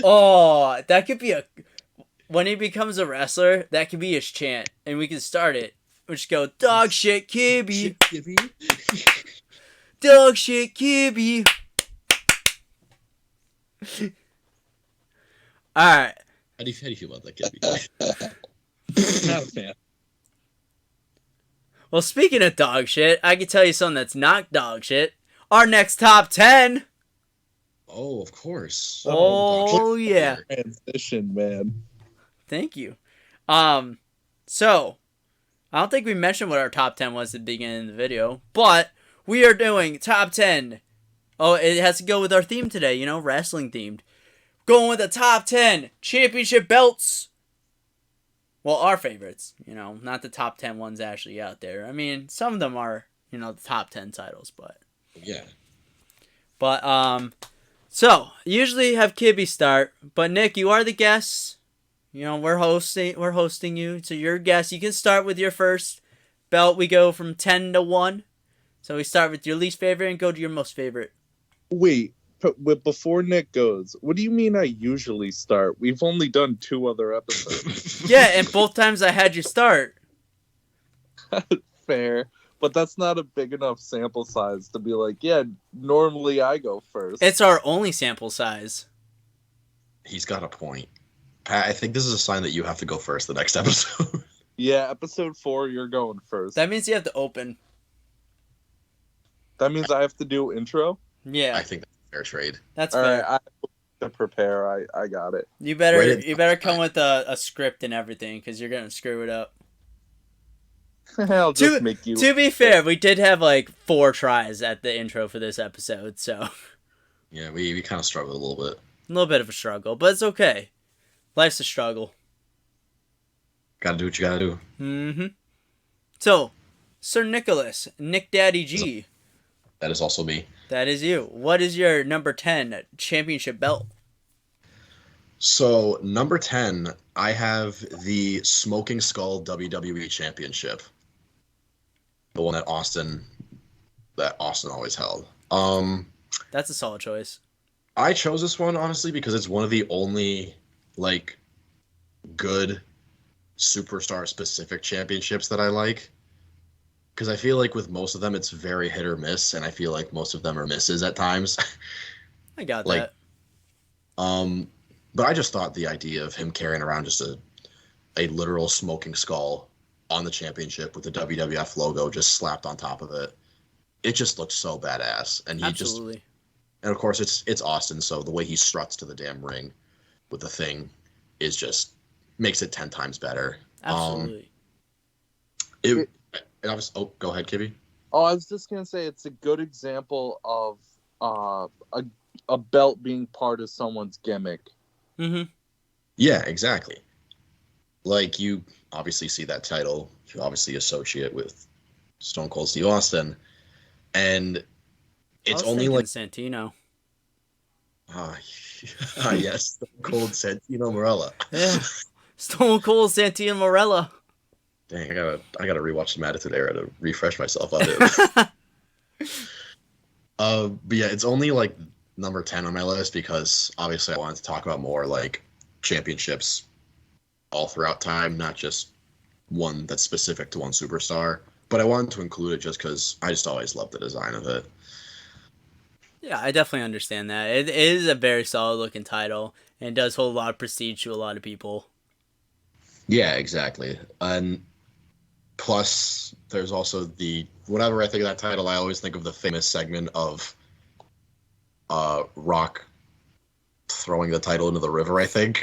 Oh, that could be when he becomes a wrestler, that could be his chant. And we can start it. We just go, dog shit Kibby. Dog shit Kibby. Alright. How do you feel about that, Kibby? Not a fan. Well, speaking of dog shit, I can tell you something that's not dog shit. Our next top 10. Oh, of course. Oh, yeah. Transition, man. Thank you. So, I don't think we mentioned what our top 10 was at the beginning of the video, but we are doing top 10. Oh, it has to go with our theme today, you know, wrestling themed. Going with the top 10 championship belts. Well, our favorites, you know, not the top 10 ones actually out there. I mean, some of them are, you know, the top 10 titles, but. Yeah. But, so, usually have Kibby start, but Nick, you are the guest. You know, we're hosting you, so you're a guest. You can start with your first belt. We go from 10 to 1. So we start with your least favorite and go to your most favorite. Wait, but before Nick goes, what do you mean I usually start? We've only done 2 other episodes. Yeah, and both times I had you start. Fair. But that's not a big enough sample size to be like, yeah, normally I go first. It's our only sample size. He's got a point. Pat, I think this is a sign that you have to go first the next episode. Yeah, episode 4, you're going first. That means you have to open. That means I have to do intro? Yeah, I think that's a fair trade. that's All fair. right, I have to prepare. I got it. You better Right. you better come with a script and everything, because you're gonna screw it up. I'll just make you. To be fair, we did have like 4 tries at the intro for this episode, so Yeah, we kind of struggled a little bit. a little bit of a struggle, but it's okay. Life's a struggle. Gotta do what you gotta do. Mm-hmm. So, Sir Nicholas, Nick Daddy G, That is also me. that is you. What is your number 10 championship belt? So, number 10, I have the Smoking Skull WWE Championship. The one that Austin always held. That's a solid choice. I chose this one, honestly, because it's one of the only, like, good superstar-specific championships that I like. Because I feel like with most of them, it's very hit or miss, and I feel like most of them are misses at times. I got Like, that. But I just thought the idea of him carrying around just a literal smoking skull on the championship with the WWF logo just slapped on top of it, it just looks so badass. And Absolutely. and of course it's Austin, so the way he struts to the damn ring with the thing is just makes it 10 times better. Absolutely. It was, go ahead, Kibby. Oh, I was just gonna say it's a good example of a belt being part of someone's gimmick. Mm-hmm. Yeah, exactly. Like, you obviously see that title, you obviously associate with Stone Cold Steve Austin, and it's only like Santino. Yes, Stone Cold Santino Marella. Yeah. Stone Cold Santino Marella. Dang, I gotta rewatch some Attitude Era to refresh myself on it. But yeah, it's only like number 10 on my list because obviously I wanted to talk about more like championships all throughout time, not just one that's specific to one superstar. But I wanted to include it just because I just always loved the design of it. Yeah, I definitely understand that. It is a very solid looking title and it does hold a lot of prestige to a lot of people. Yeah, exactly. And plus, there's also whenever I think of that title, I always think of the famous segment of Rock throwing the title into the river, I think.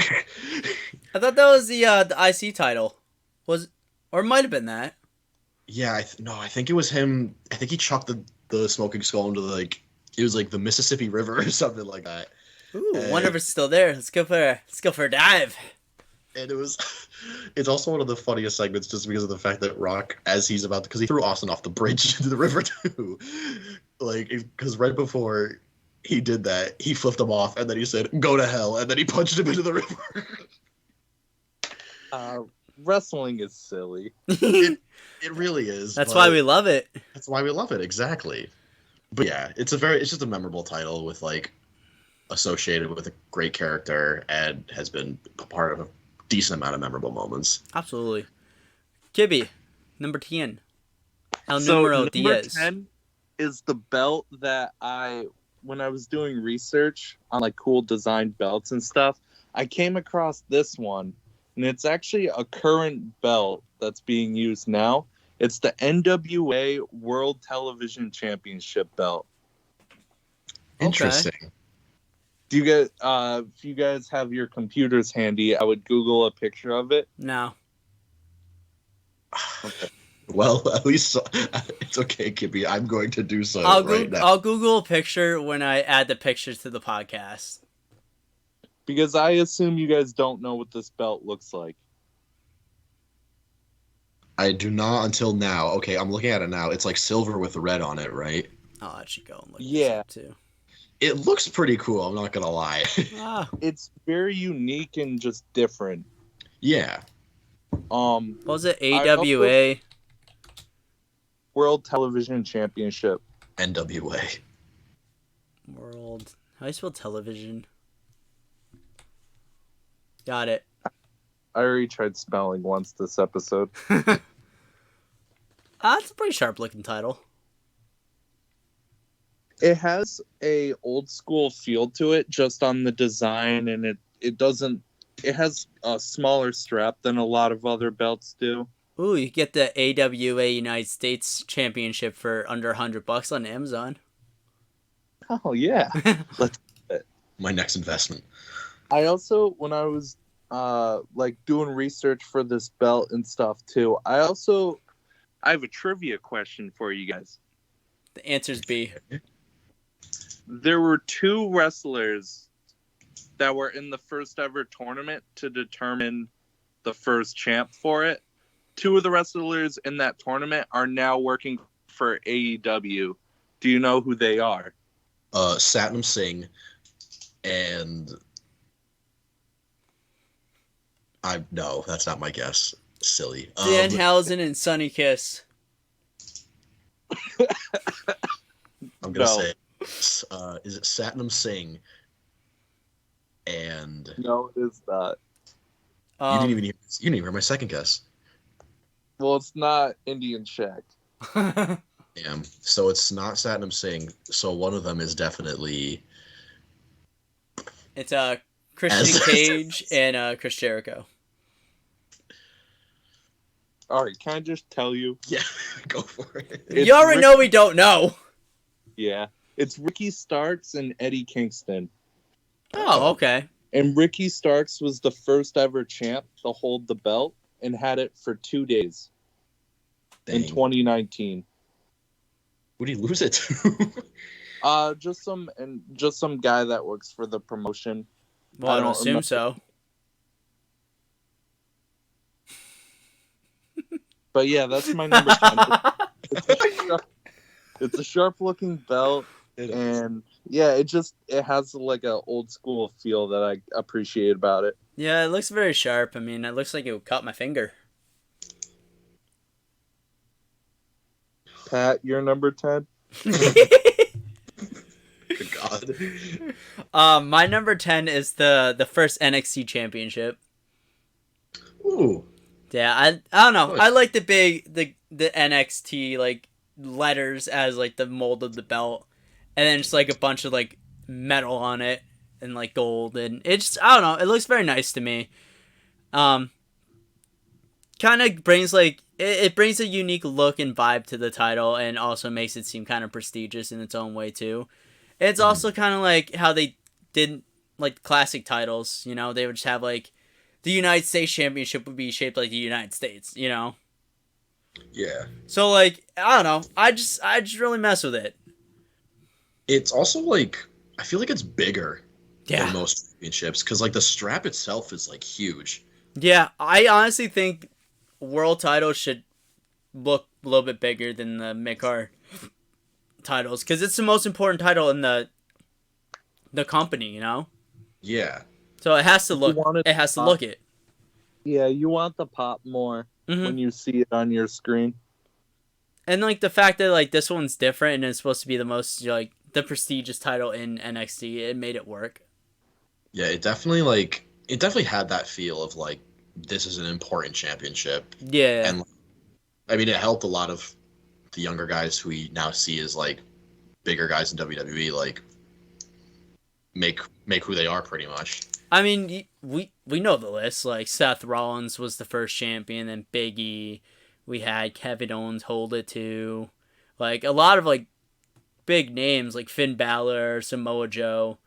I thought that was the IC title. Or it might have been that. Yeah, I think it was him. I think he chucked the smoking skull into it was like the Mississippi River or something like that. Ooh, wonder if it's still there. Let's go for a dive. And it's also one of the funniest segments just because of the fact that Rock, as he's about because he threw Austin off the bridge into the river too. Because right before he did that, he flipped him off and then he said, "Go to hell," and then he punched him into the river. Wrestling is silly. It really is. That's why we love it. That's why we love it, exactly. But yeah, it's just a memorable title with associated with a great character and has been a part of a decent amount of memorable moments. Absolutely. Kibby, number 10. El So Numero number Diaz. 10 is the belt that when I was doing research on cool designed belts and stuff, I came across this one, and it's actually a current belt that's being used now, It's the NWA World Television Championship belt. Interesting. Do you guys, if you guys have your computers handy, I would Google a picture of it. No. Okay. Well, at least it's okay, Kippy. I'm going to do so now. I'll Google a picture when I add the pictures to the podcast. Because I assume you guys don't know what this belt looks like. I do not until now. Okay, I'm looking at it now. It's like silver with red on it, right? I'll actually go and look Yeah. this up too. It looks pretty cool, I'm not gonna lie. Ah, It's very unique and just different. Yeah. what was it? I AWA? World Television Championship. NWA. World. How do you spell television? Got it. I already tried spelling once this episode. It's a pretty sharp looking title. It has a old school feel to it just on the design, and it has a smaller strap than a lot of other belts do. Ooh, you get the AWA United States Championship for under $100 on Amazon. Oh yeah. My next investment. I also, when I was like doing research for this belt and stuff too, I have a trivia question for you guys. The answer's B. There were 2 wrestlers that were in the first ever tournament to determine the first champ for it. 2 of the wrestlers in that tournament are now working for AEW. Do you know who they are? Satnam Singh and no, that's not my guess. Silly. Danhausen and Sonny Kiss. I'm gonna No. say, is it Satnam Singh? And No, it is not. you didn't even hear my second guess. Well, it's not Indian Shack. Damn. So it's not Satnam Singh. So one of them is definitely. It's Christian Cage and Chris Jericho. All right, can I just tell you? Yeah, go for it. It's You already know we don't know. Yeah, it's Ricky Starks and Eddie Kingston. Oh, okay. And Ricky Starks was the first ever champ to hold the belt and had it for 2 days in Dang. 2019. Who did he lose it to? Just some guy that works for the promotion. Well, I don't assume remember. so. But yeah, that's my number 10. It's a sharp-looking belt, and yeah, it has like a old school feel that I appreciate about it. Yeah, it looks very sharp. I mean, it looks like it would cut my finger. Pat, you're number 10. Good God. My number 10 is the first NXT championship. Ooh. Yeah, I don't know. Nice. I like the NXT like letters as like the mold of the belt, and then just like a bunch of like metal on it and like gold, and it's I don't know. It looks very nice to me. Kind of brings like it brings a unique look and vibe to the title, and also makes it seem kind of prestigious in its own way too. It's also kind of like how they did like classic titles. You know, they would just have like the United States Championship would be shaped like the United States. You know. Yeah. So like I don't know. I just really mess with it. It's also like I feel like it's bigger Yeah. than most championships because like the strap itself is like huge. Yeah, I honestly think world titles should look a little bit bigger than the mid-card titles because it's the most important title in the company, you know? Yeah. So it has to look want it has to look it. Yeah, you want the pop more Mhm. when you see it on your screen. And like the fact that like this one's different and it's supposed to be the most like the prestigious title in NXT, it made it work. Yeah, it definitely had that feel of like this is an important championship. Yeah. And I mean it helped a lot of the younger guys who we now see as like bigger guys in WWE like make who they are pretty much. I mean, we know the list. Like Seth Rollins was the first champion, then Big E, We had Kevin Owens hold it too. Like, a lot of, like, big names, like Finn Balor, Samoa Joe,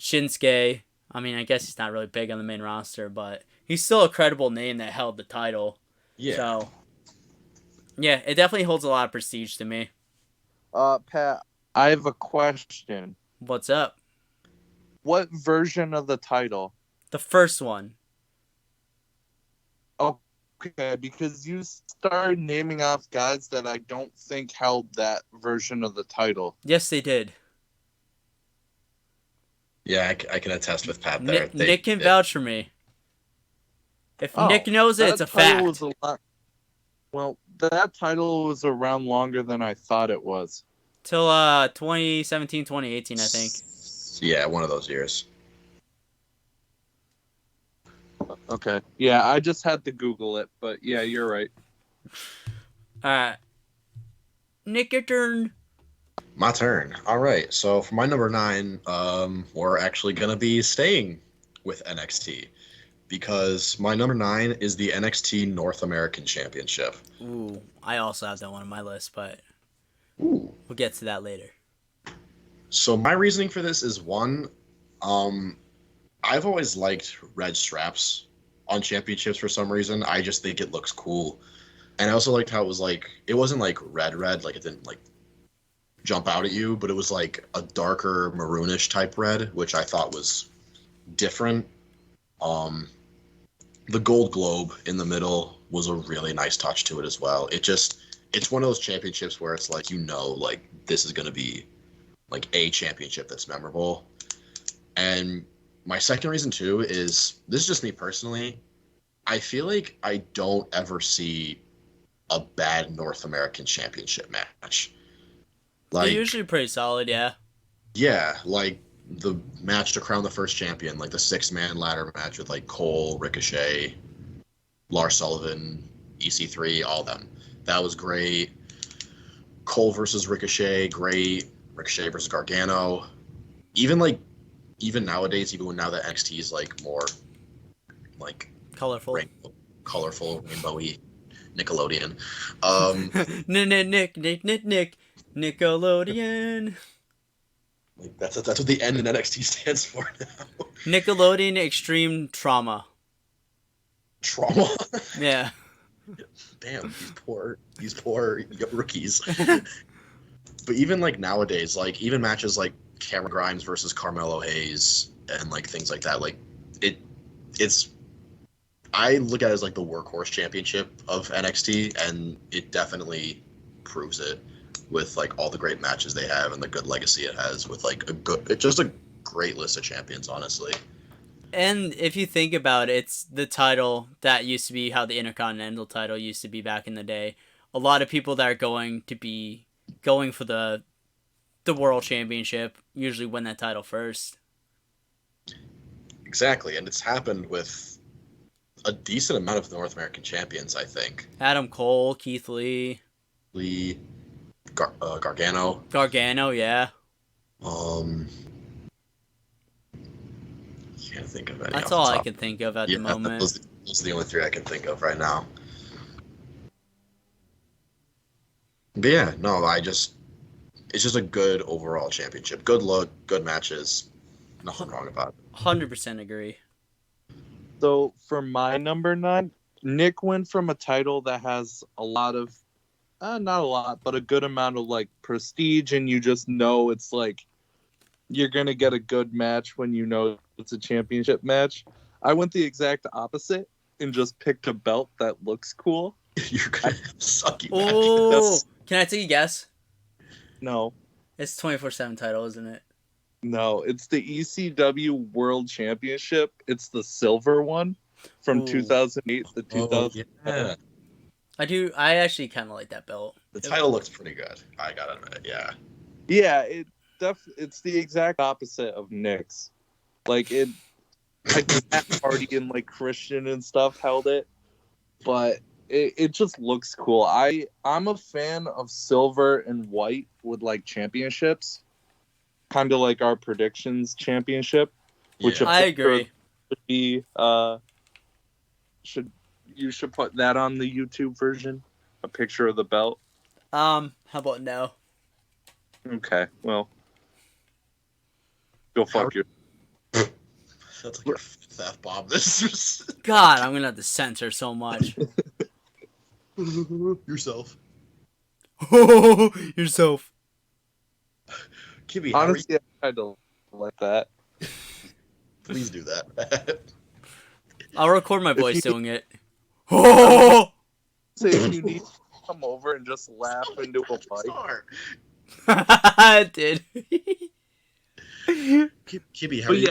Shinsuke. I mean, I guess he's not really big on the main roster, but he's still a credible name that held the title. Yeah. So, yeah, it definitely holds a lot of prestige to me. Pat, I have a question. What's up? What version of the title? The first one. Okay, because you started naming off guys that I don't think held that version of the title. Yes, they did. Yeah, I can attest with Pat there. Nick can vouch for me. If Nick knows it, that it's a title fact. was well, that title was around longer than I thought it was. Till 2017, 2018, I think. Yeah, one of those years. Okay. Yeah, I just had to Google it, but yeah, you're right. Nick, your turn. My turn. All right. So for my number 9, we're actually gonna be staying with NXT because my number 9 is the NXT North American Championship. Ooh, I also have that one on my list, but Ooh. we'll get to that later. So my reasoning for this is one, I've always liked red straps on championships for some reason. I just think it looks cool. And I also liked how it was like, it wasn't like red, like it didn't like jump out at you, but it was like a darker maroonish type red, which I thought was different. The gold globe in the middle was a really nice touch to it as well. It's one of those championships where it's like, like this is going to be like a championship that's memorable. And my second reason too is, this is just me personally, I feel like I don't ever see a bad North American Championship match. They're usually pretty solid, yeah. Yeah, like the match to crown the first champion, like the 6-man ladder match with like Cole, Ricochet, Lars Sullivan, EC3, all them. That was great. Cole versus Ricochet, great. Ricochet versus Gargano. Even nowadays, even now that NXT is like more like colorful, rainbowy, Nickelodeon. Nick, Nickelodeon. Like that's what the N in NXT stands for now. Nickelodeon Extreme Trauma. Trauma. Yeah. Damn, these poor rookies. But even like nowadays, like even matches like Cameron Grimes versus Carmelo Hayes and like things like that, like it's I look at it as like the workhorse championship of NXT, and it definitely proves it with like all the great matches they have and the good legacy it has with like just a great list of champions, honestly. And if you think about it, it's the title that used to be how the Intercontinental title used to be back in the day. A lot of people that are going to be going for the World Championship usually win that title first. Exactly, and it's happened with a decent amount of North American champions, I think. Adam Cole, Keith Lee, Gargano. Gargano, yeah. Can't think of any. That's all I can think of at the moment. Those are the only 3 I can think of right now. But yeah, no, it's just a good overall championship. Good look, good matches. Nothing wrong about it. 100% agree. So for my number 9, Nick went from a title that has a lot of, not a lot, but a good amount of like prestige, and you just know it's like you're gonna get a good match when you know it's a championship match. I went the exact opposite and just picked a belt that looks cool. You're gonna have sucky Oh, matches. can I take a guess? No. It's 24/7 title, isn't it? No, it's the ECW World Championship. It's the silver one from 2008 to 2000. Yeah. I actually kind of like that belt. The title looks pretty good. I gotta admit, yeah. Yeah, it's the exact opposite of Nick's. Like Matt Hardy and like Christian and stuff held it, but it just looks cool. I'm a fan of silver and white with like championships, kind of like our predictions championship, which I agree. Should be you should put that on the YouTube version. A picture of the belt? How about no? Okay, well. Go fuck you. That's like your fifth F-bomb. This God, I'm gonna have to censor so much. yourself. Yourself. Kibby, Honestly, I kind of like that. please do that. I'll record my voice you doing it. Oh! Say if you need to come over and just laugh into a mic. I did. Kibby, how But are you?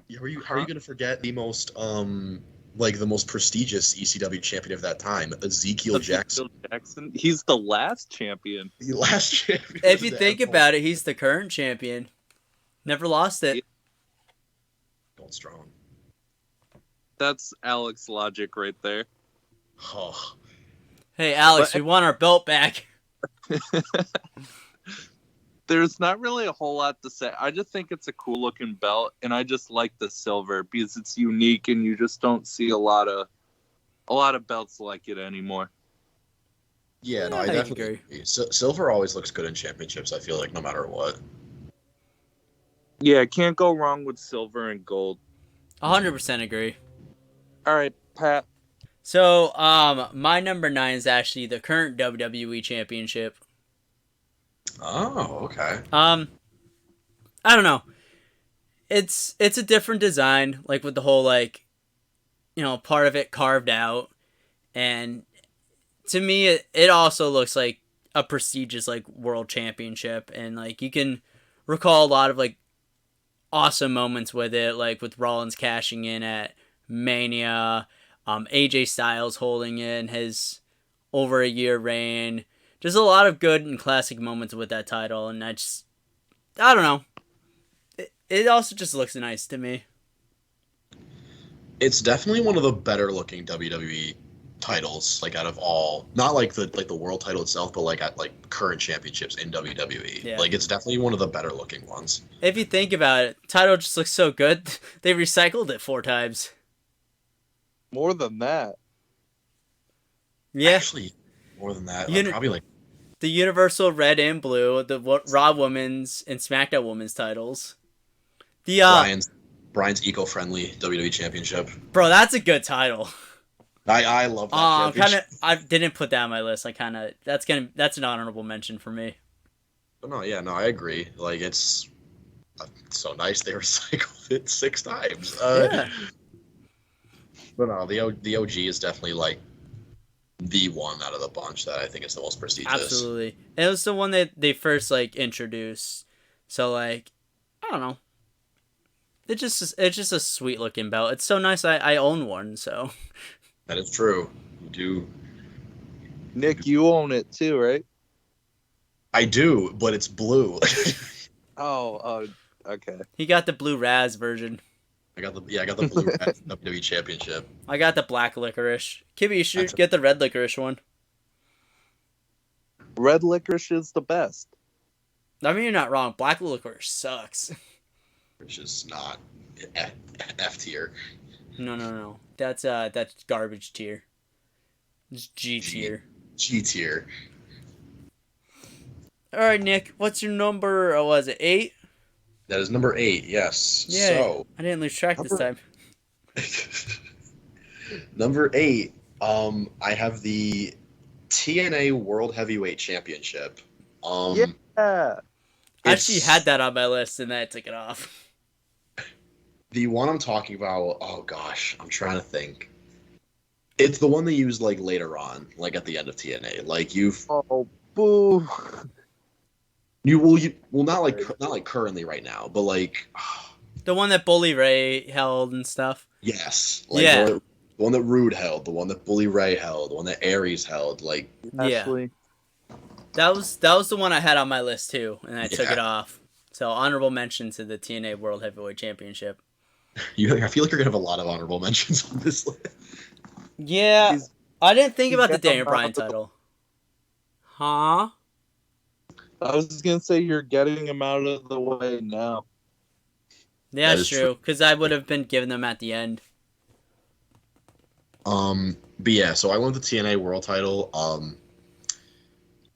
yeah, How are you gonna forget the most like the most prestigious ECW champion of that time, Ezekiel Jackson, He's the last champion. the last champion. If you think about it, he's the current champion. Never lost it. Going strong. That's Alex logic right there. Oh, Hey, Alex, we want our belt back. There's not really a whole lot to say. I just think it's a cool looking belt, and I just like the silver because it's unique, and you just don't see a lot of belts like it anymore. yeah, no, Yeah, I I definitely agree. agree. Silver always looks good in championships. I feel like no matter what. Yeah, can't go wrong with silver and gold. 100% agree. All right, Pat. So, my number 9 is actually the current WWE Championship. Oh, okay. I don't know. It's a different design, like with the whole part of it carved out, and to me, it also looks like a prestigious world championship, and you can recall a lot of awesome moments with it, like with Rollins cashing in at Mania, AJ Styles holding in his over a year reign. Just a lot of good and classic moments with that title, and I don't know. It also just looks nice to me. It's definitely one of the better looking WWE titles, out of all. Not the world title itself, but at current championships in WWE. Yeah. It's definitely one of the better looking ones. If you think about it, title just looks so good. They recycled it 4 times. More than that. Yeah. Actually, more than that. Probably the Universal Red and Blue, the Raw Women's and SmackDown Women's titles. The Brian's eco-friendly WWE Championship. Bro, that's a good title. I love that championship. I didn't put that on my list. That's an honorable mention for me. But no, I agree. It's so nice they recycled it 6 times. Yeah. But no, the OG is definitely the one out of the bunch that I think is the most prestigious. Absolutely. And it was the one that they first introduced. So I don't know. It's just a sweet looking belt. It's so nice I own one, so. That is true. You do. Nick, you own it too, right? I do, but it's blue. Oh, okay. He got the blue Raz version. I got the blue WWE Championship. I got the black licorice. Kibby, you should get the red licorice one. Red licorice is the best. I mean, you're not wrong. Black licorice sucks. Which is not F tier. No. That's garbage tier. It's G tier. G tier. All right, Nick. What's your number? Oh, was it 8? That is number 8. Yes. Yeah. So I didn't lose track this time. Number 8. I have the TNA World Heavyweight Championship. Yeah. I actually had that on my list, and then I took it off. The one I'm talking about, oh gosh, I'm trying to think. It's the one they use later on, at the end of TNA. Oh, boo. You not currently right now, but The one that Bully Ray held and stuff. yes, Yeah. the one that Rude held, the one that Bully Ray held, the one that Aries held, Actually. That was the one I had on my list too, and I took Yeah. it off. So honorable mention to the TNA World Heavyweight Championship. I feel like you're gonna have a lot of honorable mentions on this list. Yeah, I didn't think about the got them Daniel Bryan out. title. Huh? I was gonna say you're getting him out of the way now. Yeah, That that's is true. Because I would have been giving them at the end. But yeah, so I won the TNA World Title.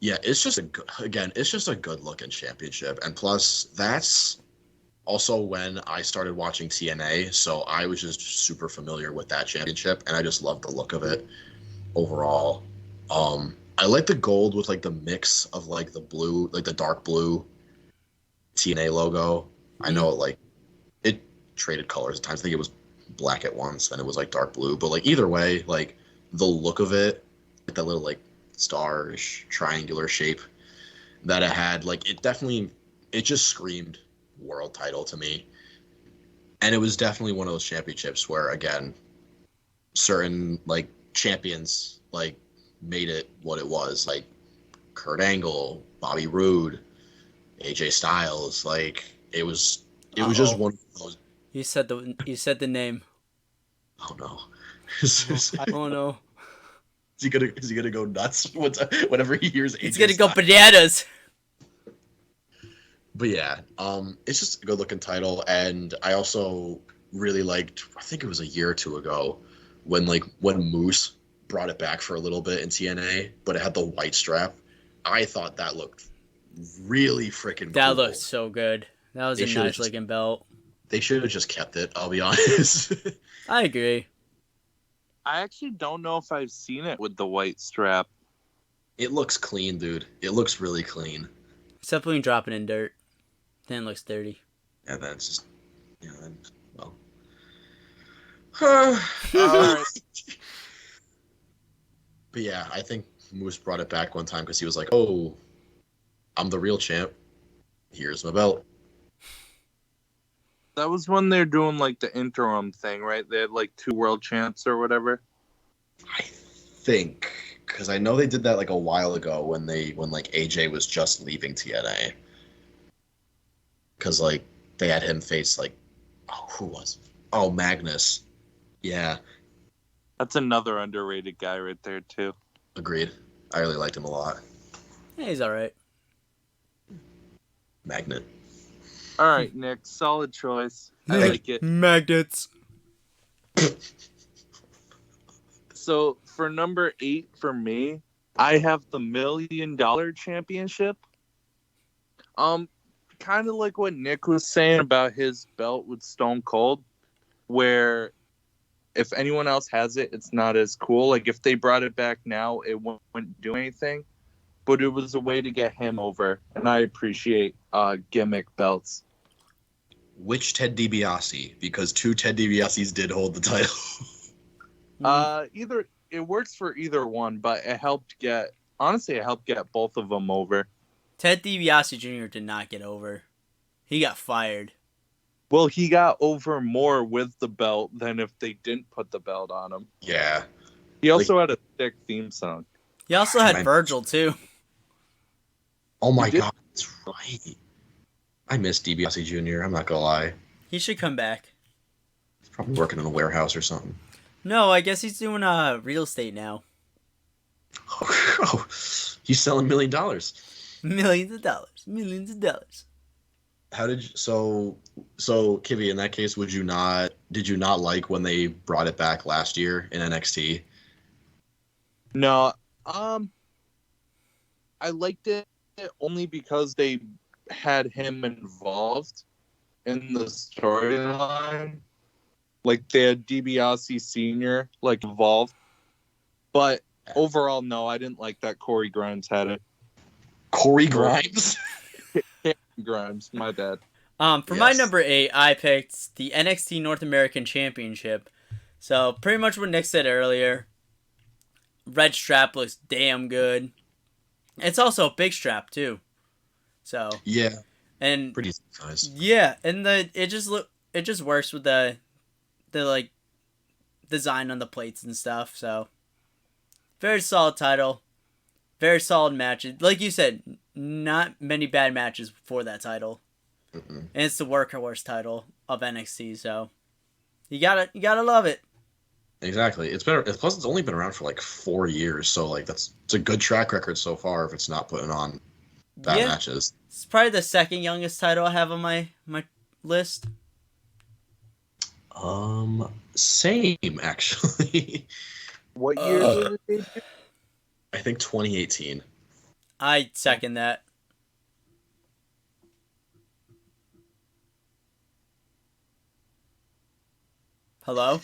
Yeah, it's just it's just a good looking championship, and plus that's also when I started watching TNA, so I was just super familiar with that championship, and I just love the look of it overall. I like the gold with like the mix of like the blue, like the dark blue TNA logo. I know it traded colors at times. I think it was black at once, then it was like dark blue. But like either way, like the look of it, like that little like star-ish triangular shape that it had, like it just screamed world title to me. And it was definitely one of those championships where again, certain like champions like made it what it was, like Kurt Angle, Bobby Roode, AJ Styles. Like it was just one of those. You said the name. Oh no. Oh no. Is he gonna go nuts whenever he hears AJ He's gonna Styles? go bananas. But yeah, it's just a good looking title, and I also really liked. I think it was a year or two ago when Moose brought it back for a little bit in TNA, but it had the white strap. I thought that looked really freaking cool. That looked so good. That was They a should've nice looking belt. They should have just kept it. I'll be honest. I agree. I actually don't know if I've seen it with the white strap. It looks clean, dude. It looks really clean. Except when you drop it in dirt. Then it looks dirty. And then it's just, well. Alright. But yeah, I think Moose brought it back one time because he was like, "Oh, I'm the real champ. Here's my belt." That was when they're doing like the interim thing, right? They had like 2 world champs or whatever. I think because I know they did that like a while ago when like AJ was just leaving TNA. Because like they had him face like, who was? Oh, Magnus. Yeah, That's another underrated guy right there too. agreed. I really liked him a lot. Yeah, he's alright. Magnet. All right, Nick, solid choice. I like it. Magnets. So for number 8 for me, I have the $1 Million Championship. Kind of like what Nick was saying about his belt with Stone Cold, where if anyone else has it, it's not as cool. Like if they brought it back now, it wouldn't do anything. But it was a way to get him over, and I appreciate gimmick belts. Which Ted DiBiase? Because 2 Ted DiBiases did hold the title. Either it works for either one, but it helped get both of them over. Ted DiBiase Jr. did not get over. He got fired. Well, he got over more with the belt than if they didn't put the belt on him. Yeah. He also had a sick theme song. He also had Man. Virgil too. Oh my He did- god, that's right. I miss DiBiase Jr. I'm not gonna lie. He should come back. He's probably working in a warehouse or something. No, I guess he's doing real estate now. Oh, he's selling $1 million. Millions of dollars. Millions of dollars. How did you, so Kivy, in that case, did you not like when they brought it back last year in NXT? No, I liked it only because they had him involved in the storyline. Like they had DiBiase Sr. like involved. But overall, no, I didn't like that Corey Grimes had it. Corey Grimes? Grimes, my bad. For my Yes. number 8, I picked the NXT North American Championship. So pretty much what Nick said earlier. Red strap looks damn good. It's also a big strap too. So Yeah, and pretty nice. yeah, and it just works with the like design on the plates and stuff. So very solid title. Very solid matches. Like you said, not many bad matches for that title. Mm-mm. And it's the workhorse title of NXT, so you gotta love it. Exactly. Plus it's only been around for like 4 years, so like it's a good track record so far if it's not putting on bad Yeah, matches. it's probably the second youngest title I have on my list. Same actually. What year did it debut? I think 2018. I second that. Hello?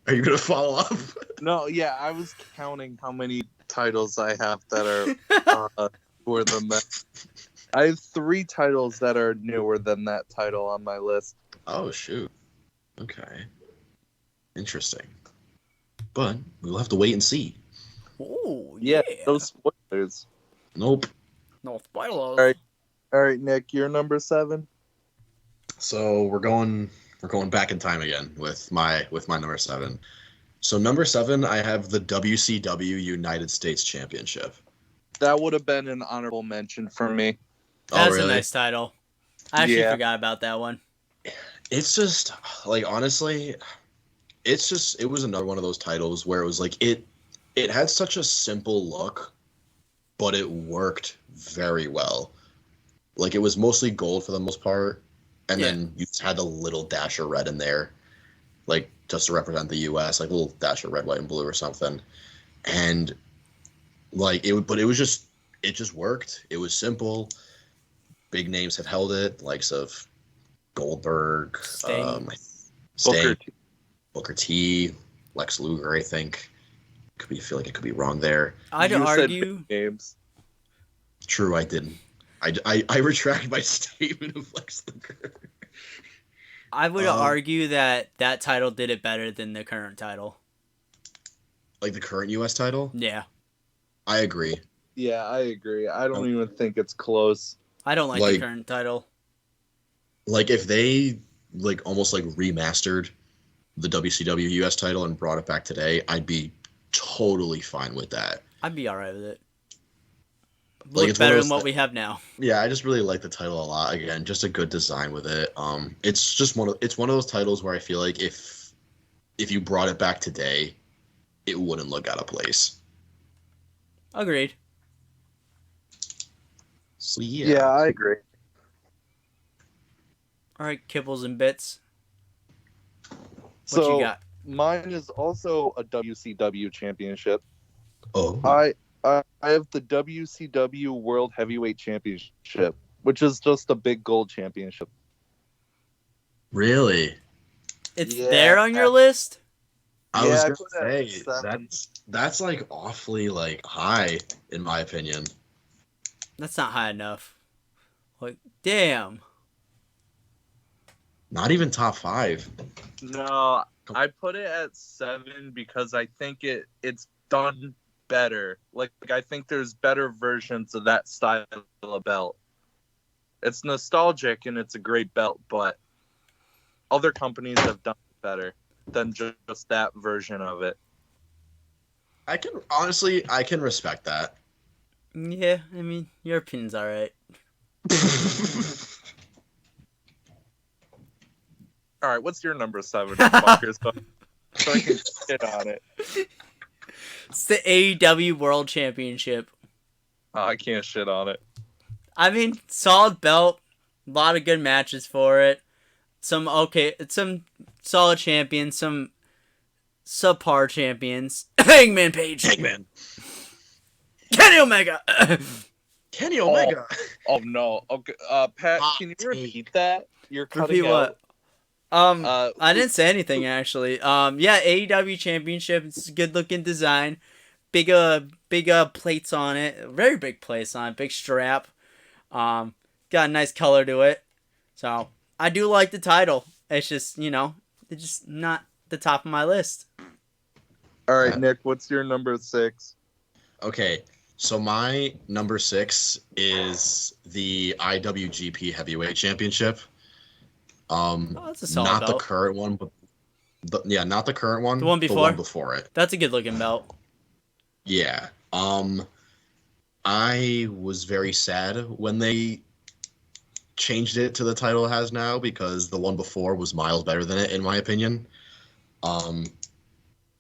Are you gonna follow up? No, yeah, I was counting how many titles I have that are newer than that. I have 3 titles that are newer than that title on my list. Oh shoot. Okay. Interesting. But we'll have to wait and see. Oh, Yeah, yeah. no spoilers. Nope. No spoilers. All right, Nick, you're number 7. So we're going back in time again with my number 7. So number 7, I have the WCW United States Championship. That would have been an honorable mention for me. That's Oh, really? a nice title. I actually Yeah. forgot about that one. It's just like, honestly, it was another one of those titles where it was like it had such a simple look, but it worked very well. Like, it was mostly gold for the most part, and Yeah. then you just had a little dash of red in there, like just to represent the US, like a little dash of red, white, and blue or something. And like it just worked. It was simple. Big names have held it, likes of Goldberg, Sting. Sting, Booker T, Lex Luger, I think. I feel like it could be wrong there. I'd You said argue. big names. True, I didn't. I retract my statement of Lex Luger. I would argue that title did it better than the current title. Like the current US title? Yeah. I agree. Yeah, I agree. I don't even think it's close. I don't like the Like- current title. Like, if they like almost like remastered the WCW US title and brought it back today, I'd be totally fine with that. I'd be alright with it. Like, Look it's one of better those than what thi- we have now. Yeah, I just really like the title a lot. Again, just a good design with it. It's just one of those titles where I feel like if you brought it back today, it wouldn't look out of place. Agreed. So yeah. I agree. Alright, kibbles and bits. What So you got? mine is also a WCW championship. Oh. I have the WCW World Heavyweight Championship, which is just a big gold championship. Really? It's Yeah. there on your list? I was Yeah, I gonna put that at say 7. that's like awfully like high in my opinion. That's not high enough. Like, damn. Not even top 5. No, I put it at 7 because I think it's done better. Like I think there's better versions of that style of belt. It's nostalgic and it's a great belt, but other companies have done it better than just that version of it. I can respect that. Yeah, I mean, your opinion's alright. All right, what's your number 7, fucker? So I can shit on it. It's the AEW World Championship. Oh, I can't shit on it. I mean, solid belt. A lot of good matches for it. Some solid champions, some subpar champions. Hangman Page. Hangman. Kenny Omega. Kenny Omega. Oh no. Okay, Pat, Hot can you take. repeat that? You're cutting Repeat out. what? I didn't say anything actually. Yeah, AEW Championship. It's a good looking design. Big plates on it. Very big plates on it. Big strap. Got a nice color to it. So I do like the title. It's just, it's just not the top of my list. All right, Nick, what's your number 6? Okay, so my number 6 is the IWGP Heavyweight Championship. That's a solid Not belt. the current one, but not the current one. The one The one before? before it. That's a good looking belt. Yeah. I was very sad when they changed it to the title it has now because the one before was miles better than it, in my opinion.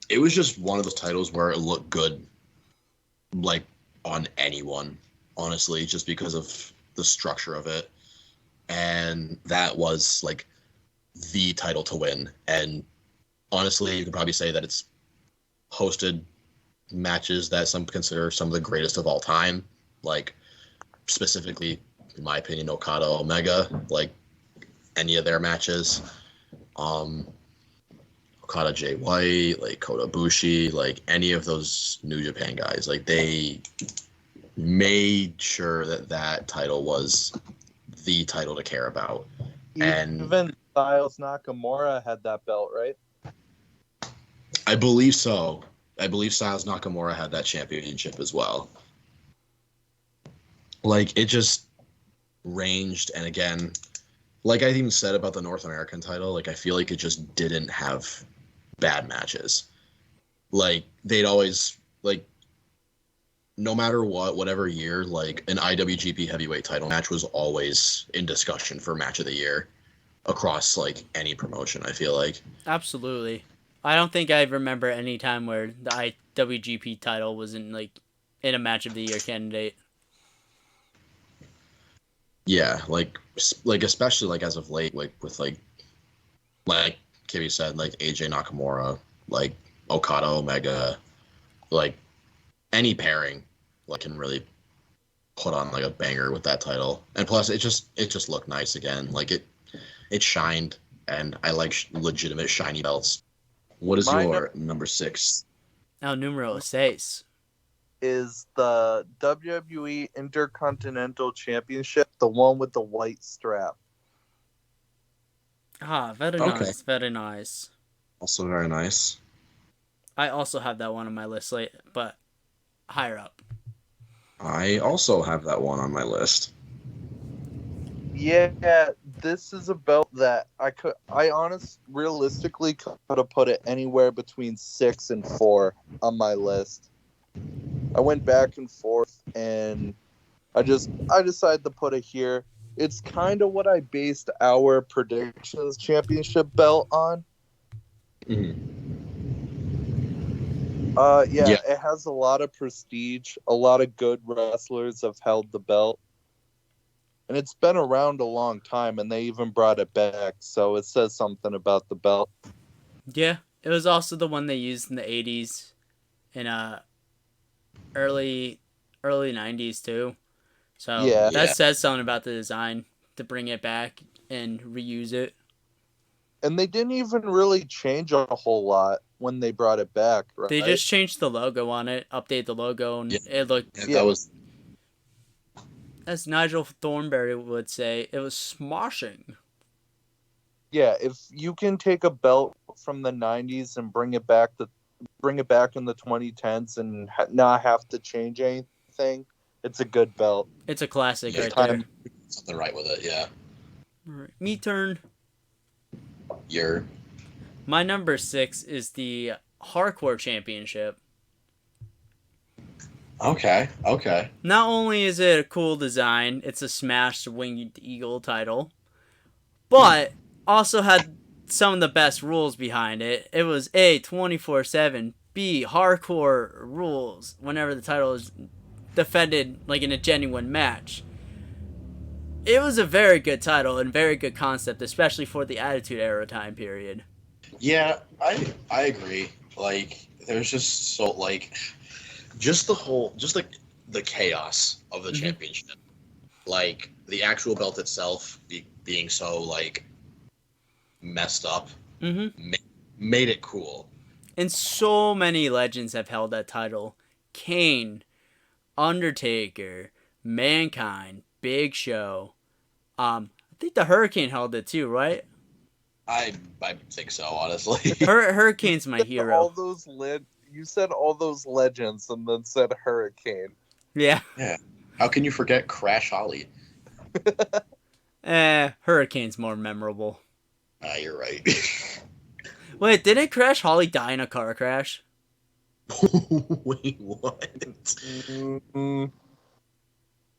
It was just one of those titles where it looked good, like, on anyone, honestly, just because of the structure of it. And that was, like, the title to win. And honestly, you could probably say that it's hosted matches that some consider some of the greatest of all time. Like, specifically, in my opinion, Okada Omega, like any of their matches. Okada Jay White, like Kota Ibushi, like any of those New Japan guys, like they made sure that that title was the title to care about. And even Styles Nakamura had that belt, right? I believe so. I believe Styles Nakamura had that championship as well. Like, it just ranged, and again, like I even said about the North American title, like I feel like it just didn't have bad matches. Like, they'd always, like, no matter what, whatever year, like an IWGP heavyweight title match was always in discussion for match of the year across like any promotion, I feel like. Absolutely. I don't think I remember any time where the IWGP title wasn't like in a match of the year candidate. Yeah, like especially like as of late, like with like Kibby said, like AJ Nakamura, like Okada Omega, like any pairing like can really put on like a banger with that title. And plus it just looked nice again. Like it shined, and I like legitimate shiny belts. What is your number 6? El numero seis. Is the WWE Intercontinental Championship, the one with the white strap. Ah, very Okay. nice, very nice. Also very nice. I also have that one on my list, but higher up. I also have that one on my list. Yeah, this is a belt that realistically could have put it anywhere between 6 and 4 on my list. I went back and forth, and I decided to put it here. It's kind of what I based our predictions championship belt on. Mm-hmm. Yeah, it has a lot of prestige. A lot of good wrestlers have held the belt. And it's been around a long time, and they even brought it back, so it says something about the belt. Yeah, it was also the one they used in the 80s and early 90s too. So that says something about the design to bring it back and reuse it. And they didn't even really change a whole lot when they brought it back, right? They just changed the logo on it, update the logo, and it looked... That was... As Nigel Thornberry would say, it was smoshing. Yeah, if you can take a belt from the 90s and bring it back in the 2010s and not have to change anything, it's a good belt. It's a classic right there. Something right with it, yeah. All right, me turn. My number 6 is the Hardcore Championship. Okay. Not only is it a cool design, it's a smashed winged eagle title, but also had some of the best rules behind it. It was A, 24/7, B, hardcore rules whenever the title is defended like in a genuine match. It was a very good title and very good concept, especially for the Attitude Era time period. Yeah, I agree. Like, there's just so, like, just the chaos of the championship. Like, the actual belt itself being so, like, messed up made it cool. And so many legends have held that title. Kane, Undertaker, Mankind, Big Show. I think the Hurricane held it too, right? I think so, honestly. Hurricane's my hero. You said all those legends and then said Hurricane. Yeah. How can you forget Crash Holly? Hurricane's more memorable. You're right. Wait, didn't Crash Holly die in a car crash? Wait, what?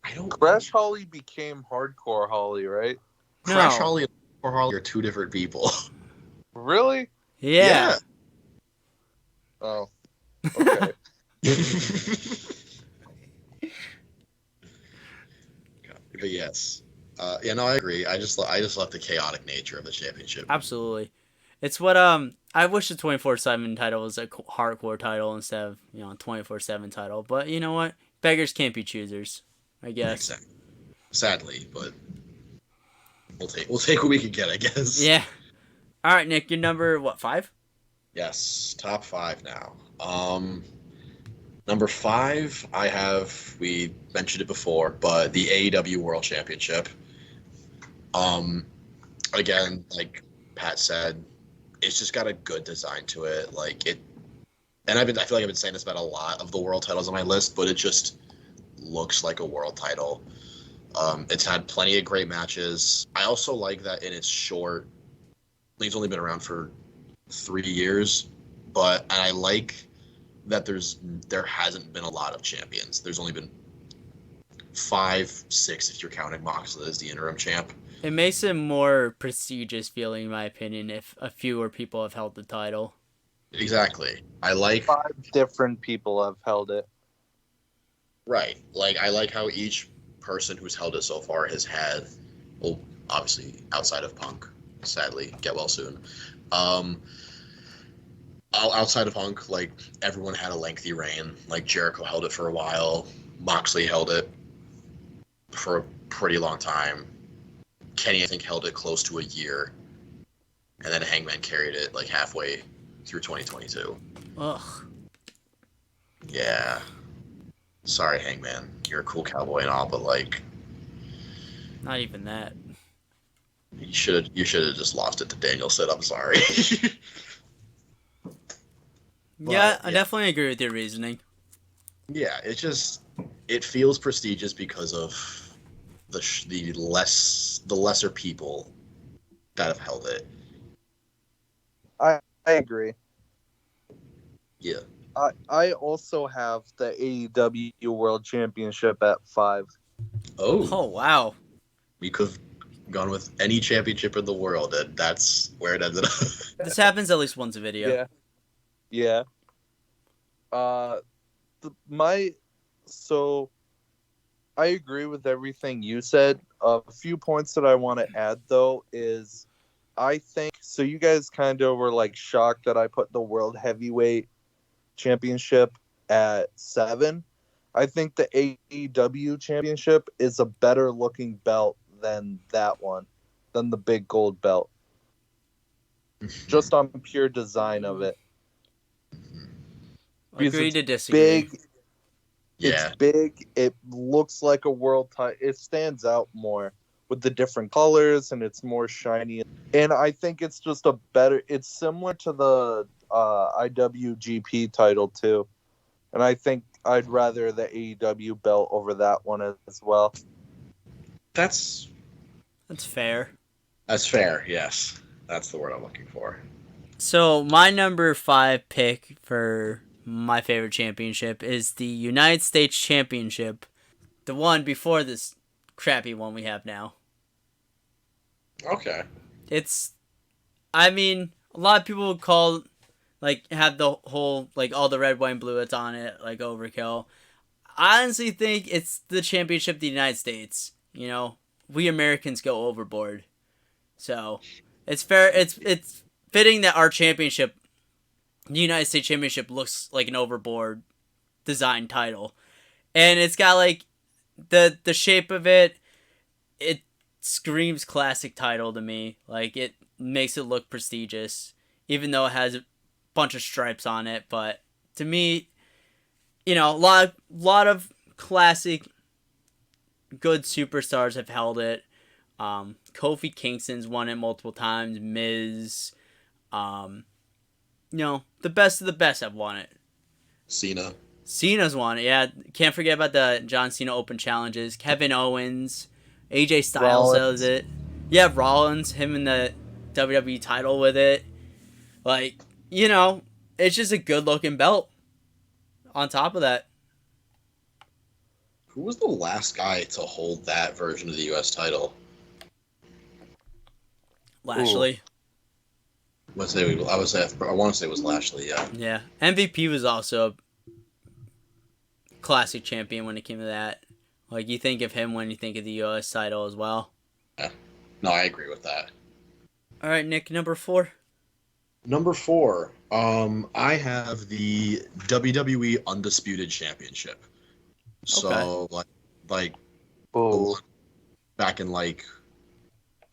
I don't. Crash Holly became Hardcore Holly, right? Crash Holly and Hardcore Holly are two different people. Really? Yeah. Oh. Okay. But yes. I agree. I just love the chaotic nature of the championship. Absolutely. It's what I wish the 24/7 title was a hardcore title instead of 24/7 title. But you know what? Beggars can't be choosers, I guess. Exactly. sadly, but we'll take what we can get, I guess. Yeah. All right, Nick, you're number, what, 5? Yes, top 5 now. Number 5, we mentioned it before, but the AEW World Championship. Again, like Pat said, it's just got a good design to it. Like it, and I feel like I've been saying this about a lot of the world titles on my list, but it just looks like a world title. It's had plenty of great matches. I also like that in its short. It's only been around for 3 years, and I like that there hasn't been a lot of champions. There's only been 5, 6 if you're counting Moxley as the interim champ. It makes it more prestigious feeling, in my opinion, if a fewer people have held the title. Exactly. I like 5 different people have held it. Right. Like I like how each person who's held it so far has had, well, obviously outside of Punk, sadly, get well soon. Outside of Punk, like everyone had a lengthy reign. Like Jericho held it for a while. Moxley held it for a pretty long time. Kenny, I think, held it close to a year. And then Hangman carried it like halfway through 2022. Ugh. Yeah. Sorry, Hangman. You're a cool cowboy and all, but like, Not even that. you should have just lost it to Danielson. I'm sorry. Yeah, I definitely agree with your reasoning. Yeah, it feels prestigious because of the lesser people that have held it. I agree. Yeah. I also have the AEW World Championship at 5. Oh, wow. We could have gone with any championship in the world, and that's where it ended up. This happens at least once a video. Yeah. So I agree with everything you said. A few points that I want to add though is I think so you guys kind of were like shocked that I put the World Heavyweight Championship at 7. I think the AEW Championship is a better looking belt than that one, than the big gold belt. Just on pure design of it. Agree to disagree. Big. Yeah. It's big. It looks like a world title. It stands out more with the different colors, and it's more shiny. And I think it's just a better. It's similar to the IWGP title too, and I think I'd rather the AEW belt over that one as well. That's fair. That's fair. Yes, that's the word I'm looking for. So my number 5 pick for my favorite championship is the United States Championship, the one before this crappy one we have now. Okay. I mean, a lot of people call, like, have the whole, like, all the red, white, and blue that's on it, like, overkill. I honestly think it's the championship of the United States. You know, we Americans go overboard. So, it's fair, it's fitting that our championship, the United States Championship, looks like an overboard design title. And it's got, like, the shape of it screams classic title to me. Like, it makes it look prestigious, even though it has a bunch of stripes on it. But to me, you know, a lot of classic good superstars have held it. Kofi Kingston's won it multiple times. Miz, you know, the best of the best have won it. Cena's won it, yeah. Can't forget about the John Cena Open Challenges. Kevin Owens, AJ Styles does it. Yeah, Rollins, him in the WWE title with it. Like, you know, it's just a good looking belt. On top of that, Who was the last guy to hold that version of the U.S. title? Lashley. I want to say it was Lashley. Yeah. Yeah, MVP was also a classic champion when it came to that. Like, you think of him when you think of the U.S. title as well. Yeah. No, I agree with that. All right, Nick, number 4. Number 4, I have the WWE Undisputed Championship. So, Oh. back in like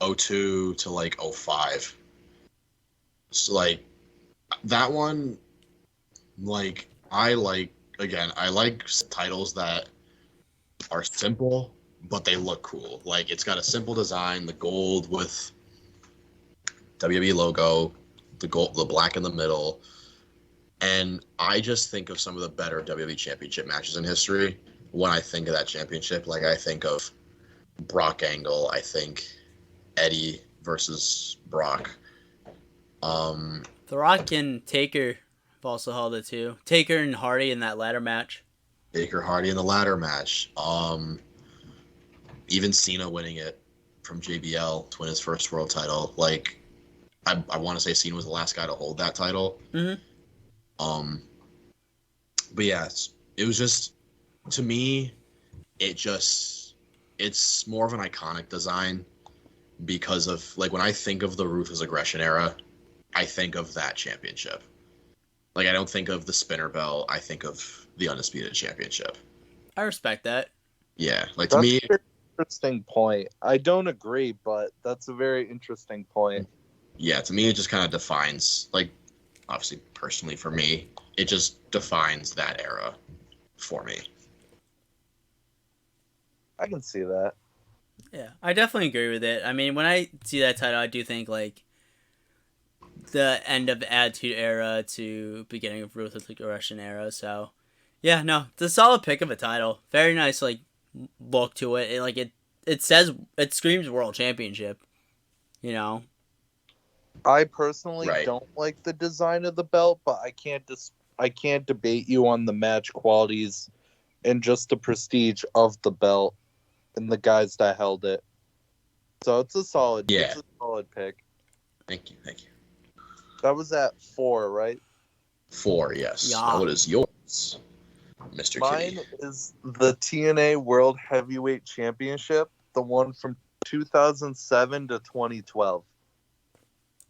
'02 to like '05. So like that one, like I like titles that are simple but they look cool. Like it's got a simple design, the gold with WWE logo, the black in the middle. And I just think of some of the better WWE Championship matches in history when I think of that championship. Like I think of Brock Angle, I think Eddie versus Brock. The Rock and Taker have also held it too. Taker and Hardy in that ladder match. Taker Hardy in the ladder match. Even Cena winning it from JBL to win his first world title. Like I want to say Cena was the last guy to hold that title. Mm-hmm. But yeah, it was just, to me, it's more of an iconic design because of, like, when I think of the Ruthless Aggression era, I think of that championship. Like, I don't think of the spinner belt, I think of the Undisputed Championship. I respect that. Yeah, like, That's to me, a very interesting point. I don't agree, but that's a very interesting point. yeah, to me, it just kind of defines, like, obviously, personally for me, it just defines that era for me. I can see that. Yeah, I definitely agree with it. I mean, when I see that title, I do think, like, the end of the Attitude Era to beginning of Ruthless Aggression Era, so, yeah, no, it's a solid pick of a title. Very nice, like, look to it. It says, it screams World Championship, you know? I personally Right. don't like the design of the belt, but I can't debate you on the match qualities and just the prestige of the belt and the guys that held it. So it's a solid pick. Thank you. That was at 4, right? 4, yes. Yeah. Now what is yours, Mr. Mine Kitty? is the TNA World Heavyweight Championship, the one from 2007 to 2012.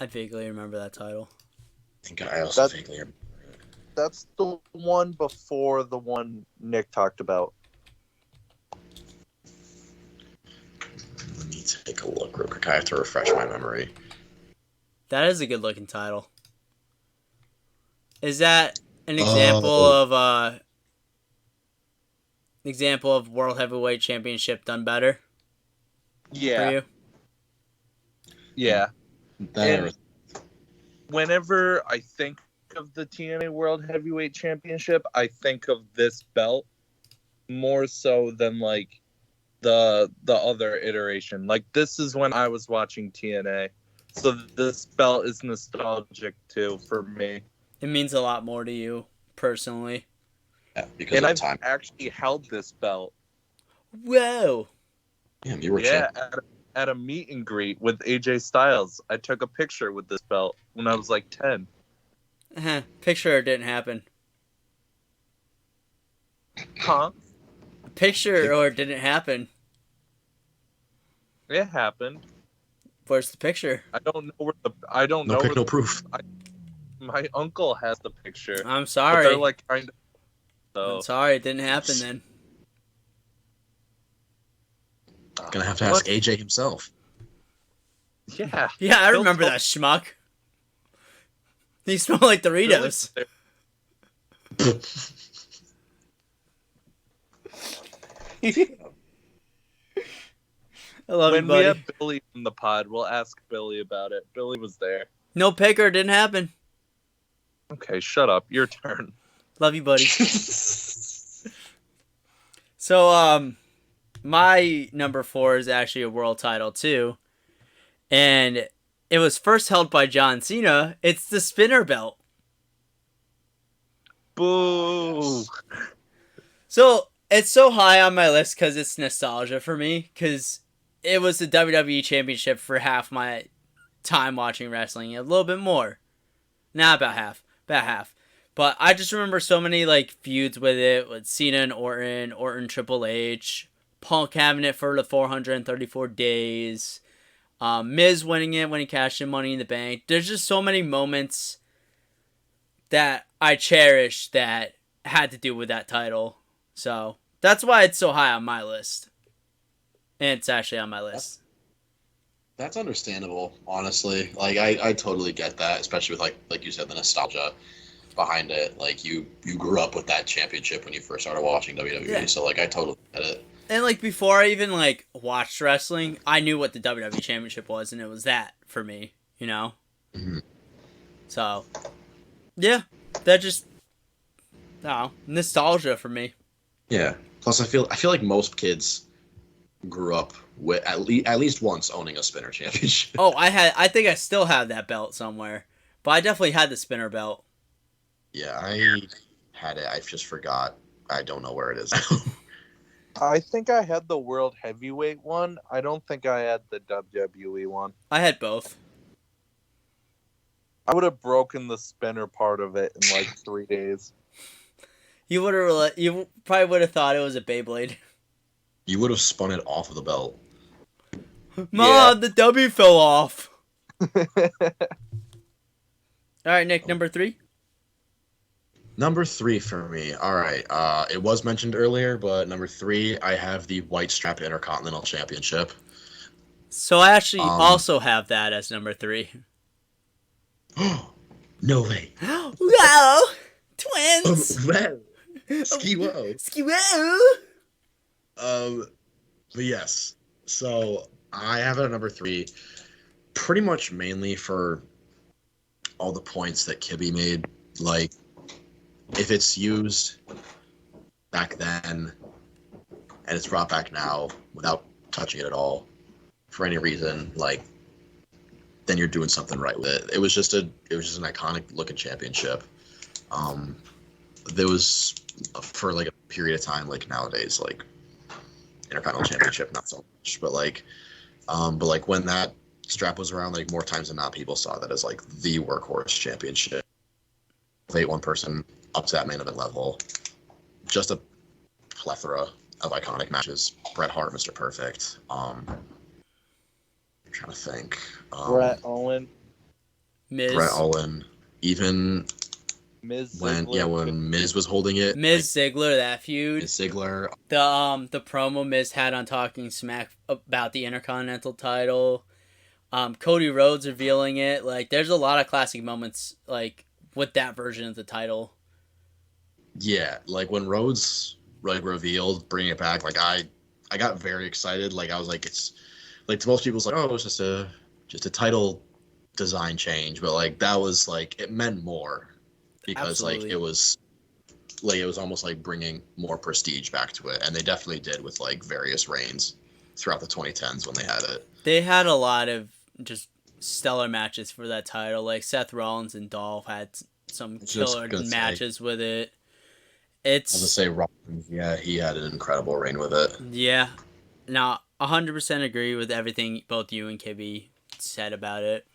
I vaguely remember that title. I think I also That's- vaguely remember. That's the one before the one Nick talked about. Let me take a look real quick. I have to refresh my memory. That is a good looking title. Is that an example of World Heavyweight Championship done better for you? Yeah. That And- Whenever I think of the TNA World Heavyweight Championship, I think of this belt more so than like the other iteration. Like this is when I was watching TNA. So this belt is nostalgic too for me. It means a lot more to you personally. yeah, because And of I've time. actually held this belt. Whoa! Yeah, you were Yeah, champ. at a meet and greet with AJ Styles. I took a picture with this belt when I was like 10. Picture it didn't happen. Huh? Picture or it didn't happen. It happened. Where's the picture? I don't know where I don't No know pic, where no proof. my uncle has the picture. I'm But sorry. they're like kind of I'm sorry, it didn't happen then. Gonna have to ask AJ himself. Yeah. Yeah, I He'll remember tell- that schmuck. He smelled like Doritos. I love you, When we buddy. have Billy on the pod, we'll ask Billy about it. Billy was there. No picker, it didn't happen. Okay, shut up. Your turn. Love you, buddy. So, my number 4 is actually a world title too, and it was first held by John Cena. It's the spinner belt. Boo. So it's so high on my list because it's nostalgia for me. Because it was the WWE Championship for half my time watching wrestling, a little bit more, not about half. But I just remember so many like feuds with it, with Cena and Orton Triple H, Punk having it for the 434 days, Miz winning it when he cashed in Money in the Bank. There's just so many moments that I cherish that had to do with that title. So that's why it's so high on my list. And it's actually on my list. That's understandable, honestly. Like I totally get that, especially with like you said, the nostalgia behind it. Like you grew up with that championship when you first started watching WWE, Yeah. so like I totally get it. And like before I even like watched wrestling, I knew what the WWE Championship was, and it was that for me, you know. Mhm. So, yeah, that just nostalgia for me. Yeah. Plus, I feel like most kids grew up with at least once owning a spinner championship. Oh, I think I still have that belt somewhere, but I definitely had the spinner belt. Yeah, I had it. I just forgot. I don't know where it is now. I think I had the World Heavyweight one. I don't think I had the WWE one. I had both. I would have broken the spinner part of it in like 3 days. You probably would have thought it was a Beyblade. You would have spun it off of the belt. Mom, the W fell off. All right, Nick, number 3. Number 3 for me. All right. It was mentioned earlier, but number 3, I have the White Strap Intercontinental Championship. So I actually also have that as number 3. No way. Wow, twins. Well, ski-wo. But yes. So I have it at number 3, pretty much mainly for all the points that Kibby made. Like, if it's used back then and it's brought back now without touching it at all for any reason, like, then you're doing something right with it. It was just an iconic looking championship. There was for like a period of time, like nowadays, like Intercontinental Championship, not so much, but like when that strap was around, like more times than not, people saw that as like the workhorse championship. Elevate one person up to that main event level. Just a plethora of iconic matches. Bret Hart, Mr. Perfect. I'm trying to think. Bret Owen. Miz. Bret Owen. Even Miz when Ziggler. when Miz was holding it. Miz Ziggler, that feud. Miz Ziggler. The promo Miz had on Talking Smack about the Intercontinental title. Cody Rhodes revealing it. Like, there's a lot of classic moments, like, with that version of the title. Yeah, like when Rhodes like revealed bringing it back, like I got very excited. Like I was like, it's like to most people, it's like, oh, it's just a title design change, but like that was like it meant more because Absolutely. like it was almost like bringing more prestige back to it, and they definitely did with like various reigns throughout the 2010s when they had it. They had a lot of just stellar matches for that title. Like Seth Rollins and Dolph had some killer matches with it. I was gonna say Rollins, yeah, he had an incredible reign with it. Yeah. Now, 100% agree with everything both you and Kibby said about it.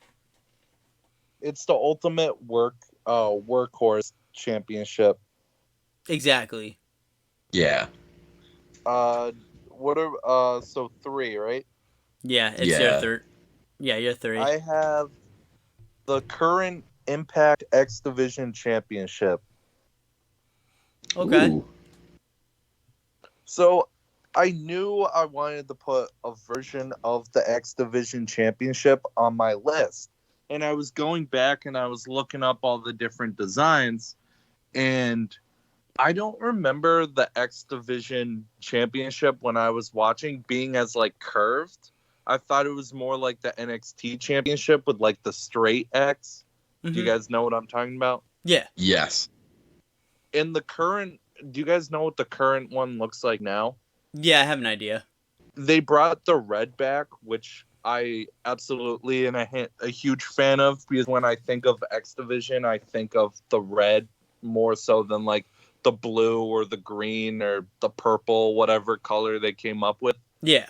It's the ultimate workhorse championship. Exactly. Yeah. What are so 3, right? Yeah, it's Yeah. your third. Yeah, your 3. I have the current Impact X Division Championship. Okay. Ooh. So I knew I wanted to put a version of the X Division Championship on my list. And I was going back and I was looking up all the different designs. And I don't remember the X Division Championship when I was watching being as like curved. I thought it was more like the NXT Championship with like the straight X. Mm-hmm. Do you guys know what I'm talking about? Yeah. Yes. In the current, do you guys know what the current one looks like now? Yeah, I have an idea. They brought the red back, which I absolutely am a huge fan of, because when I think of X Division, I think of the red more so than like the blue or the green or the purple, whatever color they came up with. Yeah.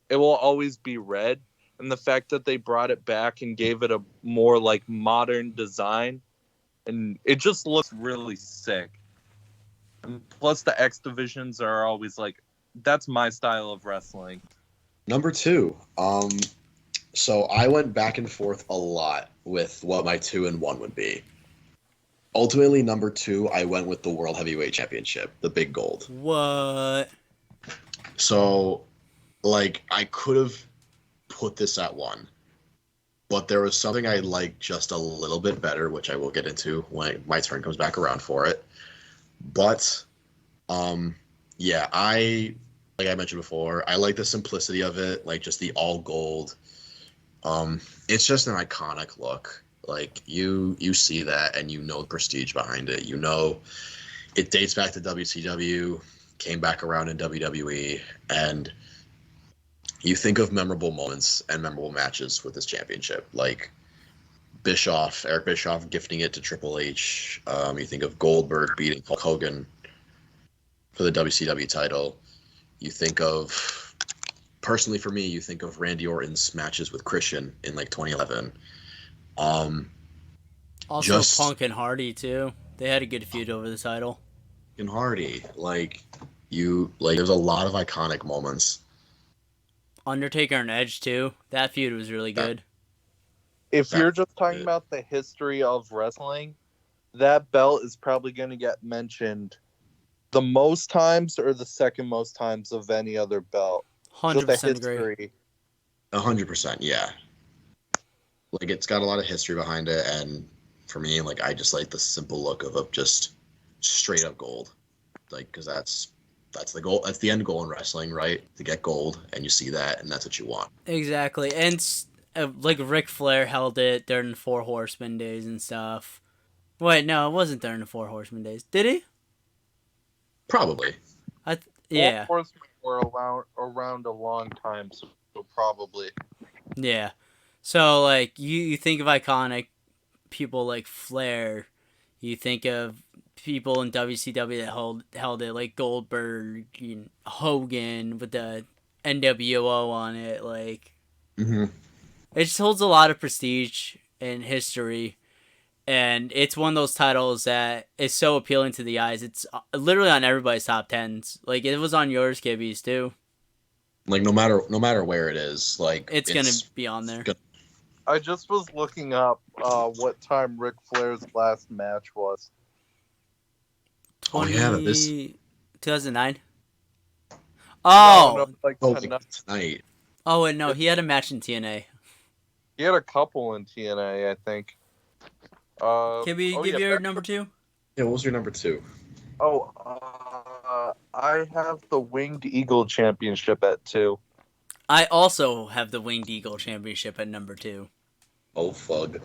It will always be red. And the fact that they brought it back and gave it a more like modern design, and it just looks really sick. And plus the X divisions are always like, that's my style of wrestling. Number 2. So I went back and forth a lot with what my 2 and 1 would be. Ultimately, number 2, I went with the World Heavyweight Championship, the big gold. What? So like I could have put this at 1, but there was something I liked just a little bit better, which I will get into when my turn comes back around for it. But yeah, like I mentioned before, I like the simplicity of it, like just the all gold. It's just an iconic look. Like you see that and you know the prestige behind it. You know it dates back to WCW, came back around in WWE, and you think of memorable moments and memorable matches with this championship, like Eric Bischoff gifting it to Triple H. You think of Goldberg beating Hulk Hogan for the WCW title. You think of, personally for me, you think of Randy Orton's matches with Christian in like 2011. Also, Punk and Hardy too. They had a good feud over the title. And Hardy, there's a lot of iconic moments. Undertaker and Edge too. That feud was really good. If you're just talking about the history of wrestling, that belt is probably going to get mentioned the most times or the second most times of any other belt. 100% agree. 100%, yeah. Like it's got a lot of history behind it, and for me, like I just like the simple look of just straight up gold, like because that's the goal. That's the end goal in wrestling, right? To get gold, and you see that, and that's what you want. Exactly, and like Ric Flair held it during the 4 Horsemen days and stuff. Wait, no, it wasn't during the 4 Horsemen days. Did he? Probably. Yeah. 4 Horsemen were around a long time, so probably. Yeah. So like you think of iconic people like Flair, you think of people in WCW that held it, like Goldberg, Hogan with the NWO on it, like. Mm-hmm. It just holds a lot of prestige and history, and it's one of those titles that is so appealing to the eyes. It's literally on everybody's top 10s. Like it was on yours, Kibby's too. Like no matter where it is, like it's gonna be on there. I just was looking up what time Ric Flair's last match was. 2009. Oh, tonight. Oh, and no, he had a match in TNA. He had a couple in TNA, I think. Can we give your number 2? Yeah, what was your number 2? I have the Winged Eagle Championship at 2. I also have the Winged Eagle Championship at number 2. Oh, fug.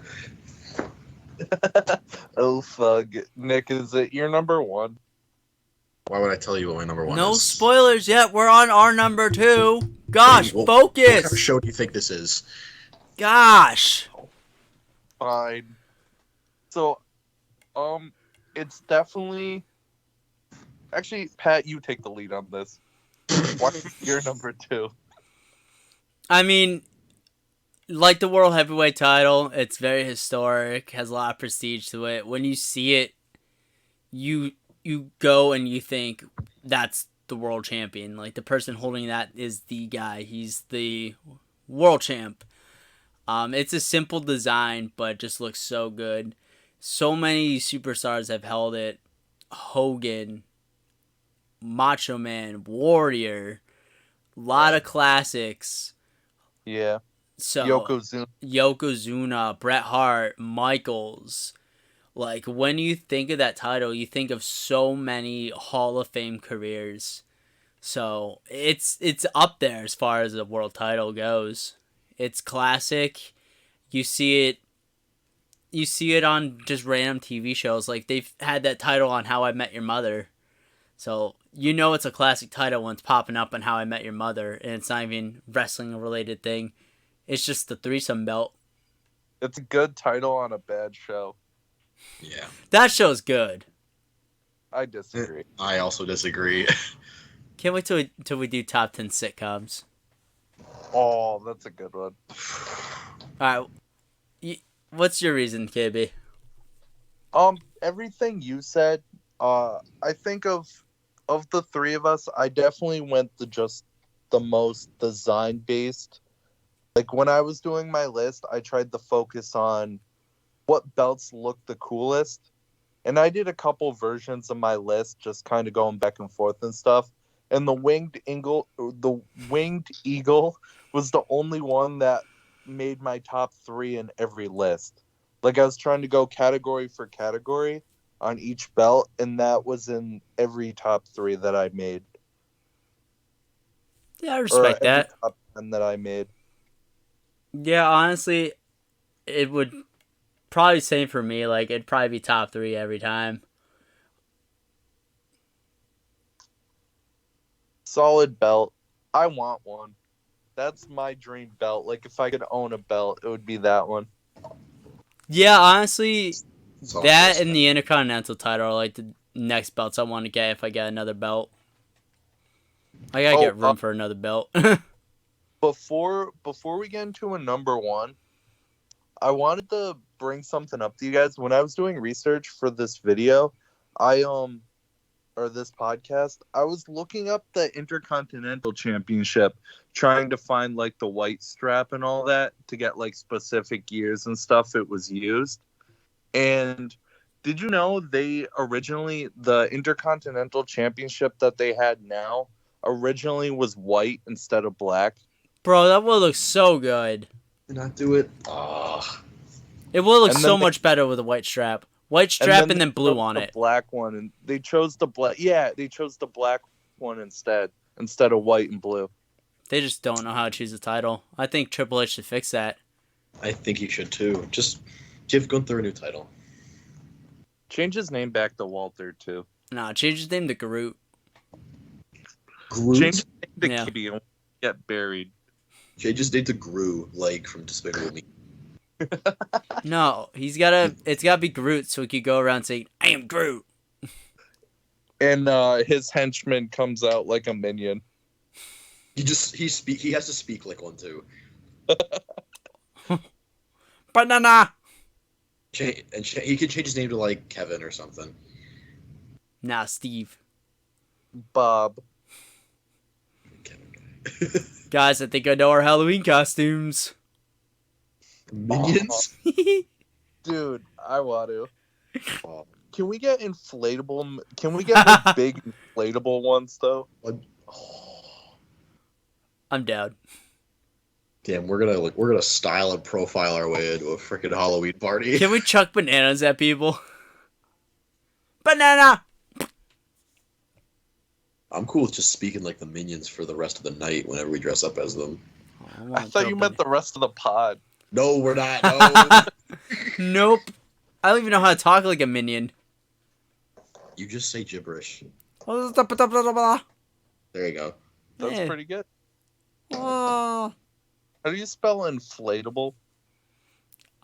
Oh, fug. Nick, is it your number 1? Why would I tell you what my number 1 is? No spoilers yet. We're on our number 2. Gosh, focus. What kind of show do you think this is? Gosh. Fine. So, it's definitely... Actually, Pat, you take the lead on this. What is your number 2? I mean, like the World Heavyweight title, it's very historic, has a lot of prestige to it. When you see it, you go and you think that's the world champion. Like the person holding that is the guy. He's the world champ. It's a simple design, but just looks so good. So many superstars have held it. Hogan, Macho Man, Warrior, a lot of classics. Yeah. So Yokozuna, Bret Hart, Michaels. Like when you think of that title, you think of so many Hall of Fame careers. So it's up there as far as the world title goes. It's classic. You see it on just random TV shows. Like they've had that title on How I Met Your Mother. So you know it's a classic title when it's popping up on How I Met Your Mother, and it's not even wrestling related thing. It's just the threesome belt. It's a good title on a bad show. Yeah. That show's good. I disagree. I also disagree. Can't wait till we do top 10 sitcoms. Oh, that's a good one. All right. What's your reason, KB? Everything you said, I think of the three of us, I definitely went the most design based. Like when I was doing my list, I tried to focus on what belts look the coolest. And I did a couple versions of my list, just kind of going back and forth and stuff. and the winged eagle was the only one that made my top 3 in every list. Like I was trying to go category for category on each belt, and that was in every top 3 that I made, Yeah, I or respect every that. top 10 that I made. Yeah, honestly, it would probably same for me. Like it'd probably be top 3 every time. Solid belt. I want one. That's my dream belt. Like if I could own a belt, it would be that one. Yeah, honestly, It's all that close. and the Intercontinental title are like the next belts I want to get if I get another belt. I gotta get room for another belt. Before we get into a number 1, I wanted to bring something up to you guys. When I was doing research for this video, or this podcast, I was looking up the Intercontinental Championship, trying to find like the white strap and all that to get like specific years and stuff it was used. And did you know the Intercontinental Championship that they had now originally was white instead of black? Bro, that would look so good. Did not do it. It will look And so then much better with a white strap. White strap and then they blue chose on the it. black one, and they chose the black. Yeah, they chose the black one instead of white and blue. They just don't know how to choose a title. I think Triple H should fix that. I think you should too. Just give Gunther a new title. Change his name back to Walter too. Nah, change his name to Garut. Groot. Change his name to Yeah. Kitty and get buried. Change his name to Gru, like from Despicable Me. No, it's gotta be Groot so he could go around saying, I am Groot. And his henchman comes out like a minion. He has to speak like one too. Banana! He could change his name to like Kevin or something. Nah, Steve. Bob. Kevin. Guys, I think I know our Halloween costumes. Minions. Dude, I want to. Oh, Can we get inflatable? Can we get like big inflatable ones though? I'm down. damn, we're gonna style and profile our way into a freaking Halloween party. Can we chuck bananas at people? Banana! I'm cool with just speaking like the minions for the rest of the night whenever we dress up as them. I thought you meant the rest of the pod. No, we're not. No. Nope. I don't even know how to talk like a minion. You just say gibberish. Oh. There you go. That's pretty good. How do you spell inflatable?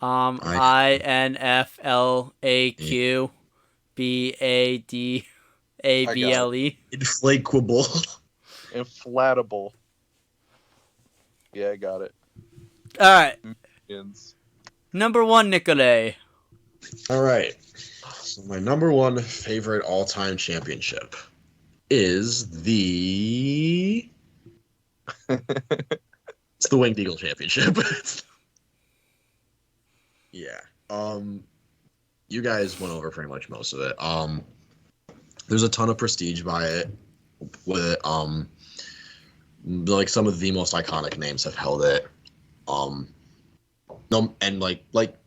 INFLAQBADABLE. Inflatable. Inflatable. Yeah, I got it. Alright. Minions. Number 1, Nicolay. All right. So my number 1 favorite all-time championship is the. It's the Winged Eagle Championship. Yeah. You guys went over pretty much most of it. There's a ton of prestige by it. With like some of the most iconic names have held it. No, and like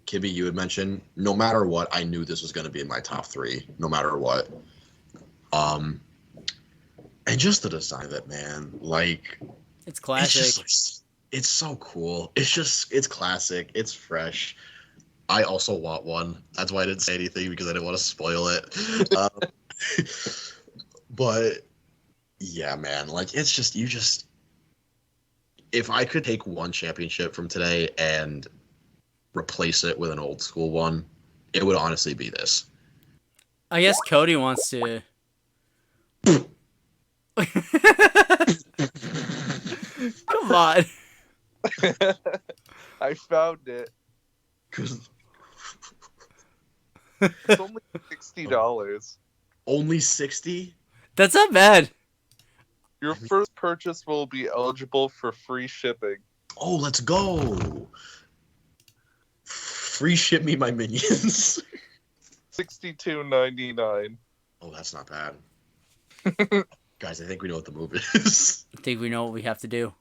Kibby, you had mentioned, no matter what, I knew this was going to be in my top 3, no matter what. And just the design of it, man, like It's classic. It's so cool. It's classic. It's fresh. I also want one. That's why I didn't say anything, because I didn't want to spoil it. But yeah, man, like it's just if I could take one championship from today and replace it with an old school one, it would honestly be this. I guess Cody wants to. Come on. I found it. 'Cause It's only $60. only 60? That's not bad. Your first purchase will be eligible for free shipping. Oh, let's go. Free ship me my minions. $62.99. Oh, that's not bad. Guys, I think we know what the move is. I think we know what we have to do.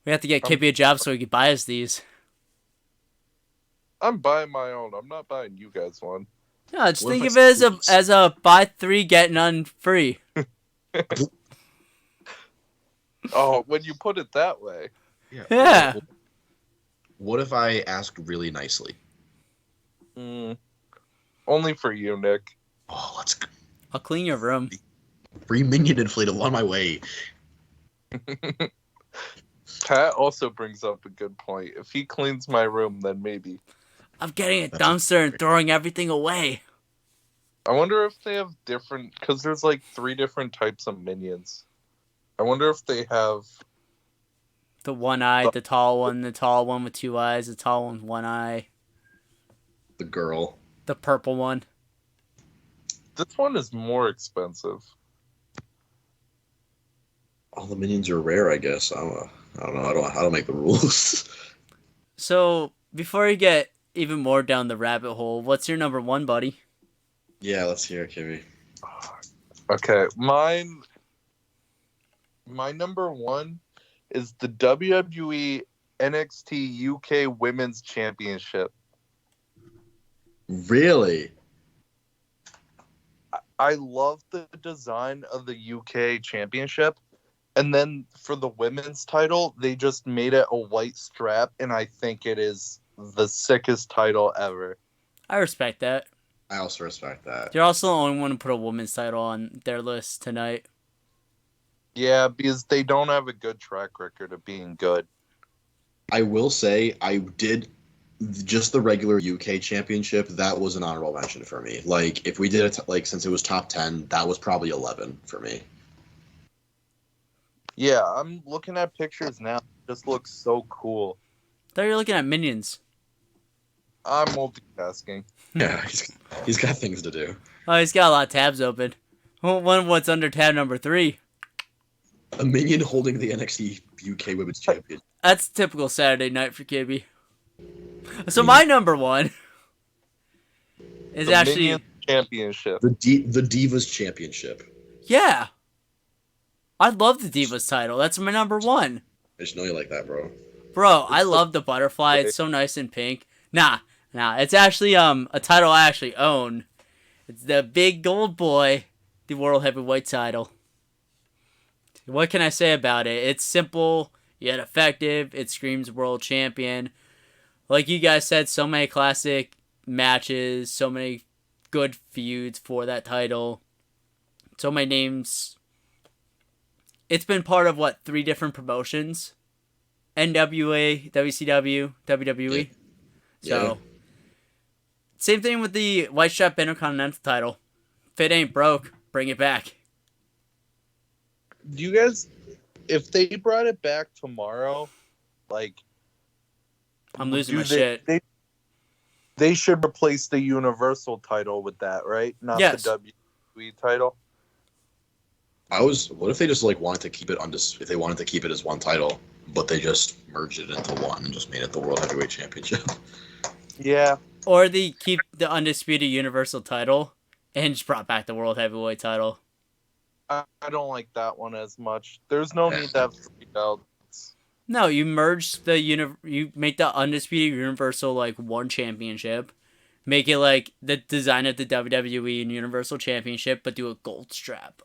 We have to get Kippy a job so he can buy us these. I'm buying my own. I'm not buying you guys one. Yeah, just What think if of I it squeeze? as a buy 3 get none free. Oh, when you put it that way. Yeah. What if I asked really nicely? Only for you, Nick. Oh, let's go. I'll clean your room. Free minion inflatable on my way. Pat also brings up a good point. If he cleans my room, then maybe. I'm getting a That's dumpster and throwing everything away. I wonder if they have different, because there's like 3 different types of minions. I wonder if they have. The one eye, the tall one with 2 eyes, the tall one with 1 eye, The girl. the purple one. This one is more expensive. All the minions are rare, I guess. I don't know. I don't make the rules. So, before you get even more down the rabbit hole, what's your number 1, buddy? Yeah, let's hear it, Kimmy. Okay, my number 1 is the WWE NXT UK Women's Championship. Really? I love the design of the UK Championship. And then for the women's title, they just made it a white strap, and I think it is the sickest title ever. I respect that. I also respect that. You're also the only one to put a woman's title on their list tonight. Yeah, because they don't have a good track record of being good. I will say I did just the regular UK championship. That was an honorable mention for me. Like if we did it like since it was top 10, that was probably 11 for me. Yeah, I'm looking at pictures now. It just looks so cool. Thought you were looking at minions. I'm multitasking. Yeah, he's got things to do. Oh, he's got a lot of tabs open. What's under tab number 3? A minion holding the NXT UK Women's Champion. That's typical Saturday night for Kibby. So my number 1 is The actually Minions Championship. The Divas Championship. yeah. I love the Divas title. That's my number 1. I just know you like that, bro. Bro, I love the butterfly. It's so nice and pink. Nah. It's actually a title I actually own. It's the Big Gold Boy, the World Heavyweight title. What can I say about it? It's simple yet effective. It screams world champion. Like you guys said, so many classic matches, so many good feuds for that title. So many names. It's been part of 3 different promotions? NWA, WCW, WWE. Yeah. So, same thing with the White Strap Intercontinental title. If it ain't broke, bring it back. Do you guys, if they brought it back tomorrow, like, I'm losing my they, shit. They should replace the Universal title with that, right? Not Yes. the WWE title. What if they just like wanted to keep it if they wanted to keep it as one title, but they just merged it into one and just made it the World Heavyweight Championship? Yeah. Or they keep the Undisputed Universal title and just brought back the World Heavyweight title. I don't like that one as much. There's no need to have 3 belts. No, you merge you make the Undisputed Universal one championship. Make it like the design of the WWE and Universal Championship, but do a gold strap.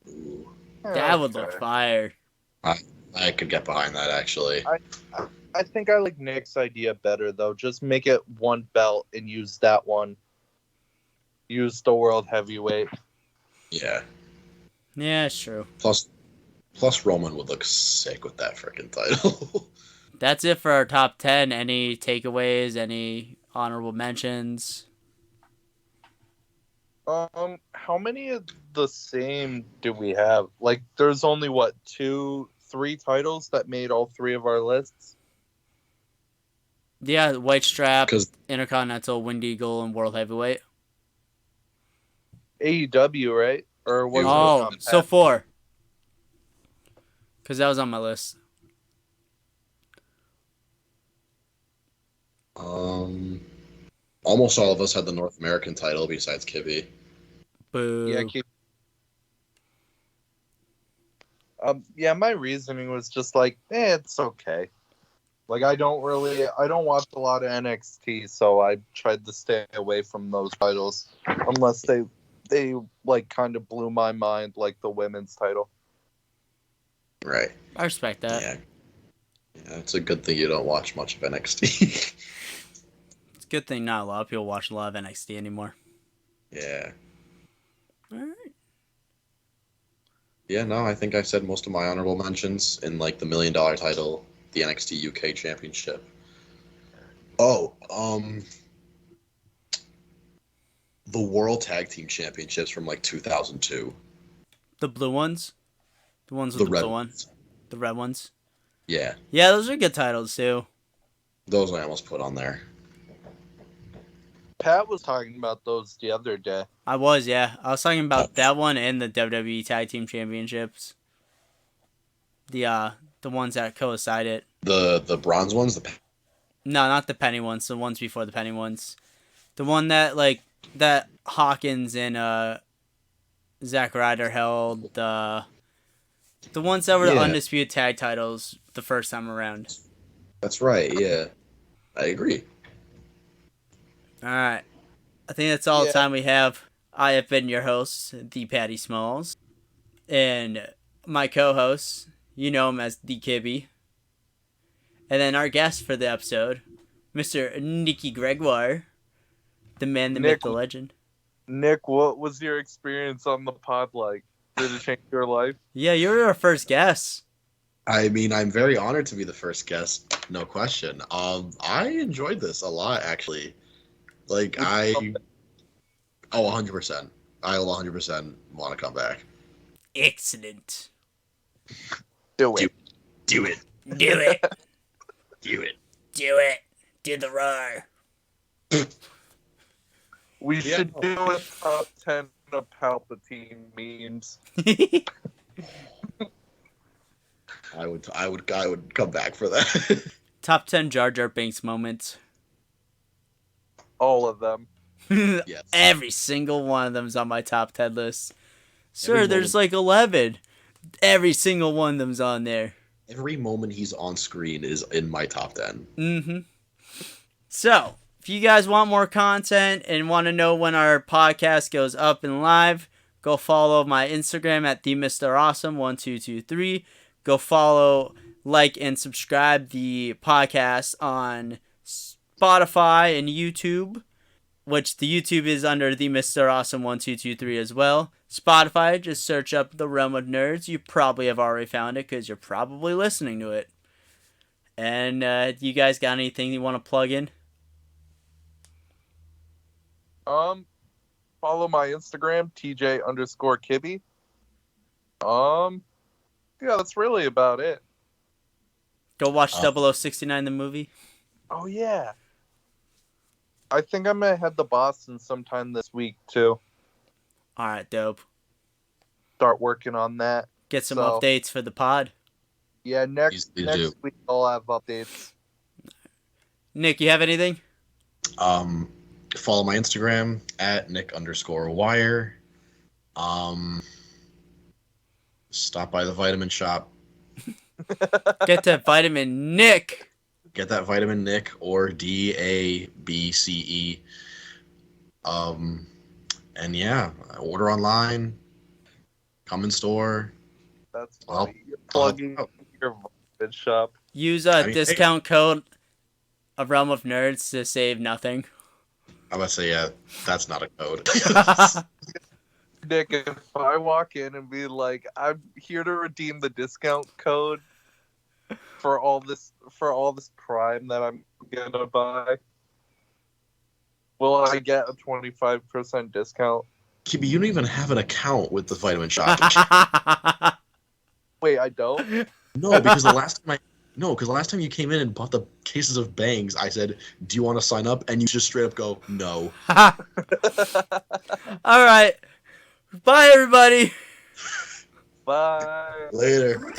Ooh, That would look fire. I could get behind that actually. I think I like Nick's idea better though. Just make it one belt and use that one. Use the World Heavyweight. Yeah. Yeah, it's true. Plus Roman would look sick with that freaking title. That's it for our top 10. Any takeaways? Any honorable mentions? How many of the same do we have? Like, there's only 2, 3 titles that made all 3 of our lists. Yeah, White Strap, 'Cause- Intercontinental, Wind Eagle, and World Heavyweight. AEW, right? Or was Oh, it so 4. Because that was on my list. Almost all of us had the North American title besides Kibby. Boo. Yeah, Yeah, my reasoning was just like, it's okay. Like I don't watch a lot of NXT, so I tried to stay away from those titles unless they like kind of blew my mind, like the women's title. Right. I respect that. Yeah. Yeah, it's a good thing you don't watch much of NXT. It's a good thing not a lot of people watch a lot of NXT anymore. Yeah. All right. Yeah, no, I think I said most of my honorable mentions in like the $1 million title, the NXT UK Championship. Oh, the World Tag Team Championships from like 2002. The blue ones? The ones with the red blue one? ones. The red ones? Yeah, Yeah, those are good titles too. those I almost put on there. Pat was talking about those the other day. I was talking about that one and the WWE Tag Team Championships. The ones that coincided. The bronze ones, No, not the penny ones. The ones before the penny ones. The one that Hawkins and Zack Ryder held. The ones that were the Yeah. undisputed tag titles the first time around. that's right. Yeah, I agree. All right, I think that's all the Yeah. time we have. I have been your host, the Patty Smalls, and my co-host, you know him as the Kibby, and then our guest for the episode, Mr. Nicky Gregoire, the man, the myth, Nick- the legend. Nick, what was your experience on the pod like? Did it change your life? Yeah, you're our first guest. I mean, I'm very honored to be the first guest, no question. I enjoyed this a lot, actually. Like, oh, 100%. I'll 100% want to come back. Excellent. Do it. Do it. Do it. Do it. Do it. Do the roar. We Yeah. should do a top 10 of Palpatine memes. I would come back for that. Top 10 Jar Jar Binks moments. All of them. Yes. Every single one of them's on my top 10 list. Sir, Every there's like 11. Every single one of them's on there. Every moment he's on screen is in my top 10. Mm-hmm. So, if you guys want more content and want to know when our podcast goes up and live, go follow my Instagram at TheMrAwesome1223. Go follow, like, and subscribe the podcast on Spotify and YouTube, which the YouTube is under the Mr. Awesome 1223 as well. Spotify, just search up The Realm of Nerds. You probably have already found it because you're probably listening to it. And you guys got anything you want to plug in? Follow my Instagram, TJ_Kibby. Yeah, that's really about it. Go watch 0069 the movie. Oh yeah. I think I'm gonna head to Boston sometime this week too. Alright, dope. Start working on that. Get some So- updates for the pod. Yeah, next Please next do. week I'll have updates. Nick, you have anything? Follow my Instagram at Nick_Wire. Stop by the vitamin shop. Get to Vitamin Nick. Get that vitamin Nick or DABCE. And yeah, order online. Come in store. That's Well, funny. You're plugging your vitamin shop. Use a I mean, discount code of Realm of Nerds to save nothing. I'm about to say, yeah, that's not a code. Nick, if I walk in and be like, I'm here to redeem the discount code for all this Prime that I'm gonna buy, will I get a 25% discount? Kibby, you don't even have an account with the vitamin shop. Wait, I don't? No, because the last time you came in and bought the cases of bangs, I said, "Do you want to sign up?" And you just straight up go, "No." Alright. Bye, everybody. Bye. Later.